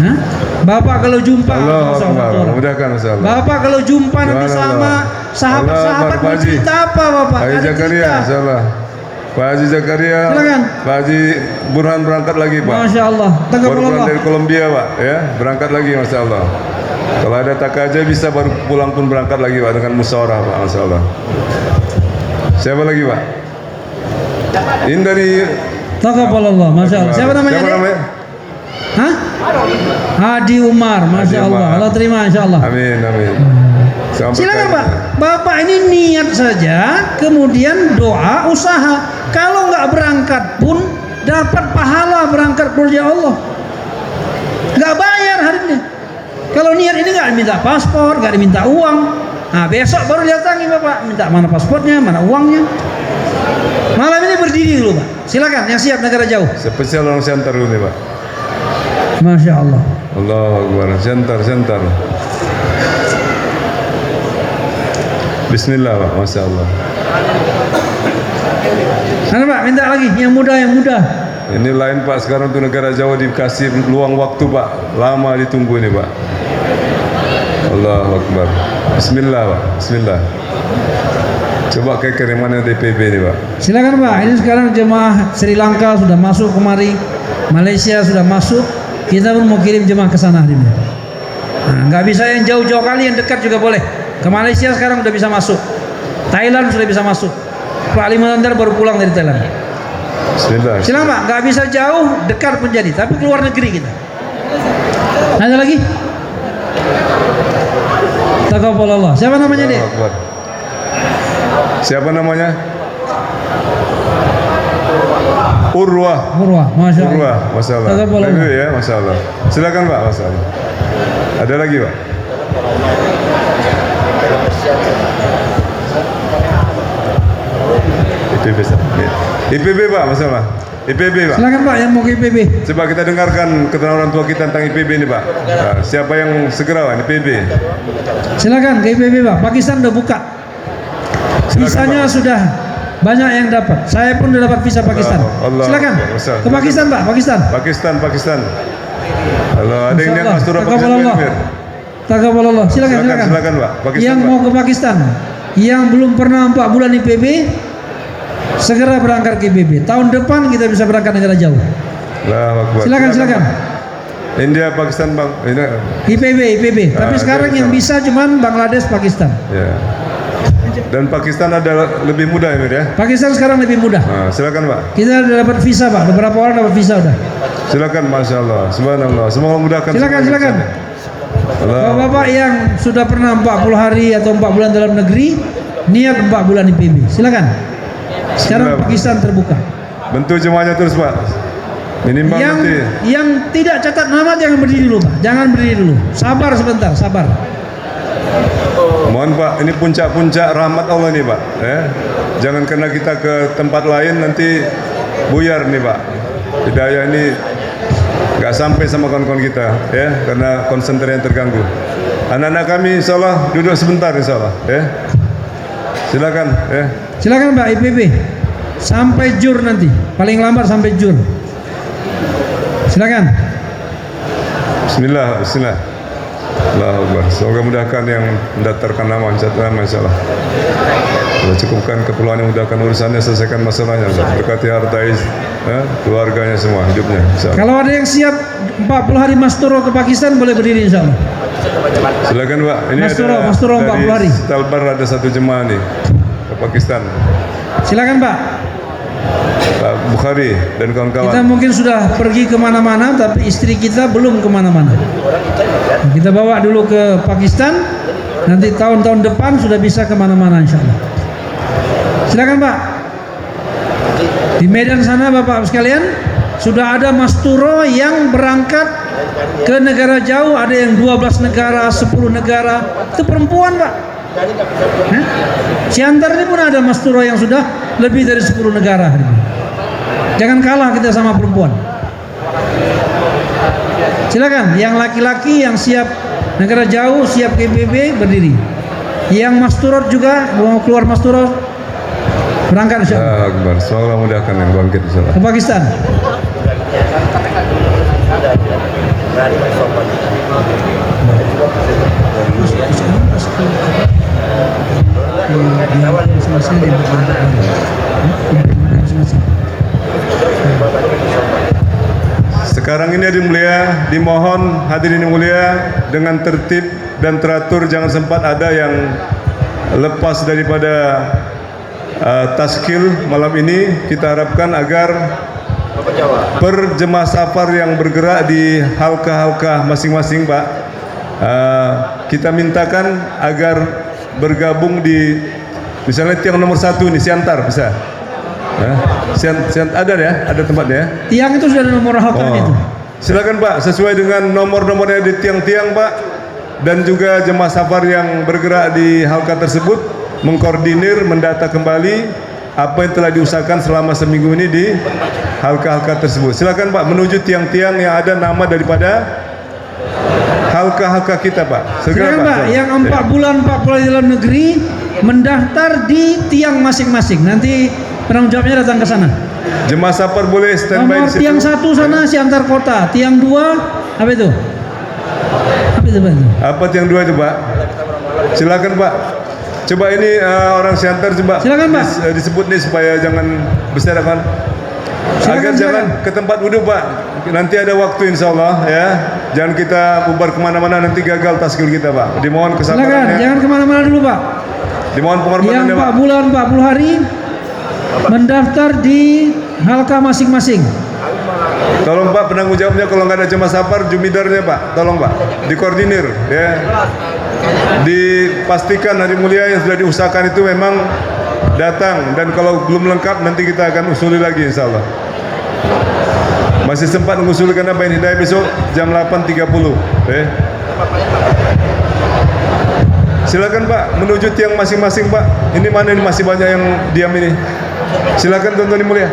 Hah? Bapak kalau jumpa Allah Akbar, mudahkan masalah. Bapak kalau jumpa nanti sama sahabat-sahabat mau cerita apa Bapak? Haji Zakaria, insyaallah. Pak Haji Zakaria, silakan. Pak Haji Burhan berangkat lagi Pak. Masya Allah. Baru pulang dari Kolombia Pak, ya berangkat lagi Masya Allah. Kalau ada takaja bisa baru pulang pun berangkat lagi Pak dengan musyawarah Pak, Masya Allah. Siapa lagi Pak? Ini dari Taqabbalallah, Masya Allah. Siapa namanya? Siapa namanya? Hah? Hadi Umar, Masya Allah. Allah terima Insya Allah. Amin, amin. Silakan Pak. Bapak ini niat saja, kemudian doa, usaha. Kalau nggak berangkat pun dapat pahala berangkat kerja Allah. Nggak bayar hari ini. Kalau niat ini nggak diminta paspor, nggak diminta uang. Nah besok baru datangi Bapak, minta mana paspornya, mana uangnya. Malam ini berdiri dulu Pak. Silakan yang siap negara jauh. Spesial orang Siantar dulu nih Pak. Masya Allah. Allahu Akbar. Siantar. Bismillah Pak, Masya Allah. Mana Pak, minta lagi yang muda. Ini lain Pak, sekarang tuh negara Jawa dikasih luang waktu Pak. Lama ditunggu ini Pak. Allahu Akbar. Bismillah Pak, Bismillah. Coba ke mana DPB ini Pak. Silakan Pak, ini sekarang jemaah Sri Lanka sudah masuk kemari, Malaysia sudah masuk, kita pun mau kirim jemaah ke sana hari ini. Nah, nggak bisa yang jauh-jauh kali, yang dekat juga boleh. Ke Malaysia sekarang sudah bisa masuk, Thailand sudah bisa masuk. Pak Ali Mandar baru pulang dari Thailand. Bismillah. Silakan Pak, nggak bisa jauh, dekat pun jadi, tapi keluar negeri kita. Ada lagi? Taqabbalallah. Siapa namanya dia? Allahu Akbar. Siapa namanya? Urwah. Urwah, masya Allah. Urwah, masalah. Taqabbalallah. Baik ya, masalah. Silakan Pak, masalah. Ada lagi Pak? IPB, IPB Pak, masalah. IPB Pak. Silakan Pak yang mau ke IPB. Coba kita dengarkan keterangan orang tua kita tentang IPB ini Pak. Nah, siapa yang segera Pak, IPB? Silakan ke IPB Pak. Pakistan udah buka. Silakan, Visanya Pak. sudah banyak yang dapat. Saya pun udah dapat visa Pakistan. Allah. Silakan ke Pakistan Pak. Pakistan. Halo, ada yang lihat Mas Turah Pakistan? Taqabbalallah. Taqabbalallah. Silakan. Silakan Pak. Pakistan, Yang Pak. mau ke Pakistan, yang belum pernah 4 bulan IPB, segera berangkat ke IPB. Tahun depan kita bisa berangkat negara jauh. Allahu Akbar. Silakan. Pak. India, Pakistan Bang. Ini. IPB. Tapi sekarang oke, yang sama. bisa cuman Bangladesh, Pakistan. Ya. Dan Pakistan ada lebih mudah ya, Mir, ya? Pakistan sekarang lebih mudah. Nah, silakan Pak. Kita udah dapat visa Pak. Beberapa orang dapat visa udah. Silakan, Masya Allah. Subhanallah. Semoga mudahkan. Silakan. Allah. Bapak-bapak yang sudah pernah 40 hari atau 4 bulan dalam negeri, niat 4 bulan IPB. Silakan. Sekarang Bismillah. Pakistan terbuka. Bentuk jemaahnya terus Pak. Minimal nanti. Yang tidak catat nama jangan berdiri dulu Pak. Jangan berdiri dulu. Sabar sebentar, sabar. Mohon Pak, ini puncak-puncak rahmat Allah nih Pak. Jangan karena kita ke tempat lain nanti buyar nih Pak. Hidayah ini nggak sampai sama kawan-kawan kita, ya, karena konsentrasi yang terganggu. Anak-anak kami insya Allah duduk sebentar insya Allah, ya. Silakan, ya. Silakan Pak IPB. Sampai jur nanti. Paling lambat sampai jur. Silakan. Bismillah. Allahu Akbar. Semoga mudahkan yang mendaftarkan nama, mencatat nama insya Allah. Allah cukupkan keperluan yang mudahkan urusannya, selesaikan masalahnya. Berkati harta keluarganya semua, hidupnya. Insya Allah. Kalau ada yang siap 40 hari Mas Turo ke Pakistan boleh berdiri insya Allah. Silakan Pak. Ini Mas Turo, ada Mas Turo, 40 hari. dari Stalbar ada satu jemaah nih ke Pakistan. Silakan Pak. Pak Bukhari dan Kita kawan-kawan. mungkin sudah pergi kemana-mana, tapi istri kita belum kemana-mana. Kita bawa dulu ke Pakistan, nanti tahun-tahun depan sudah bisa kemana-mana insya Allah. Silakan Pak. Di Medan sana Bapak sekalian, sudah ada Mas Turo yang berangkat ke negara jauh, ada yang 12 negara, 10 negara. Itu perempuan Pak. Siantar ini pun ada Mas Turo yang sudah lebih dari 10 negara. Jangan kalah kita sama perempuan. Silakan, yang laki-laki yang siap negara jauh, siap ke PBB berdiri. Yang Mas Turot juga mau keluar Mas Turot berangkat insya Allah. Akbar. Semoga mudahkan yang bangkit insya Allah. Ke Pakistan. Sekarang ini Hadirin mulia, dimohon hadirin yang mulia dengan tertib dan teratur, jangan sempat ada yang lepas daripada taskil malam ini. Kita harapkan agar per jemaah safar yang bergerak di halka-halka masing-masing Pak, kita mintakan agar bergabung di misalnya tiang nomor 1 nih, Siantar bisa. Ada ya, ada tempatnya ya. Tiang itu sudah ada nomor halkanya itu. Silakan Pak, sesuai dengan nomor-nomornya di tiang-tiang Pak, dan juga jemaah safar yang bergerak di halka tersebut mengkoordinir, mendata kembali apa yang telah diusahakan selama seminggu ini di halka-halka tersebut. Silakan Pak menuju tiang-tiang yang ada nama daripada halka-halka kita Pak. Segera Silakan Pak, yang 4 bulan 4 bulan di dalam negeri mendaftar di tiang masing-masing. Nanti penanggung jawabnya datang ke sana. Jemaah safar boleh standby Nomor di situ. tiang 1 sana Siantar Kota, tiang 2 apa itu? Apa itu Pak? Apa tiang 2 itu Pak? Silakan Pak. Coba ini orang Siantar coba. Silakan, Pak. Disebut nih supaya jangan berserakan. Agar jangan ke tempat wudhu Pak. Nanti ada waktu insya Allah ya. Jangan kita bubar kemana-mana, nanti gagal taskil kita Pak. Dimohon Silakan, kesabarannya. jangan kemana-mana dulu Pak. Dimohon Yang pengorbanannya Pak. 4 bulan 40 hari mendaftar di halka masing-masing. Tolong Pak penanggung jawabnya, kalau nggak ada jemaah safar, jumidarnya Pak, tolong Pak dikoordinir ya. Dipastikan hari mulia yang sudah diusahakan itu memang datang, dan kalau belum lengkap nanti kita akan usuli lagi insya Allah. Masih sempat mengusulkan apa yang hidayah besok jam 8.30 Silakan Pak menuju tiang masing-masing Pak. Ini mana ini, masih banyak yang diam ini. Silakan tuan-tuan mulia.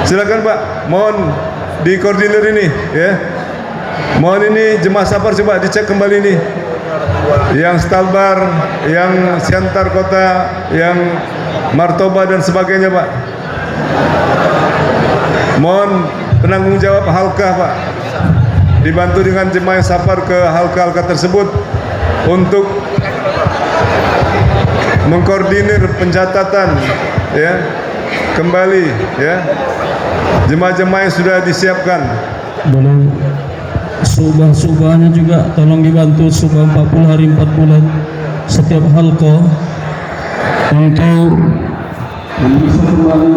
Silakan Pak, mohon dikoordinir ini ya. Mohon ini jemaah safar coba dicek kembali ini. Yang Stalbar, yang Siantar Kota, yang Martoba dan sebagainya Pak. Mohon penanggung jawab halkah Pak, dibantu dengan jemaah yang safar ke halkah-halkah tersebut untuk mengkoordinir pencatatan ya kembali ya jemaah-jemaah yang sudah disiapkan. Boleh subah-subahnya juga tolong dibantu, subah 40 hari 4 bulan setiap halqa untuk bisa kembali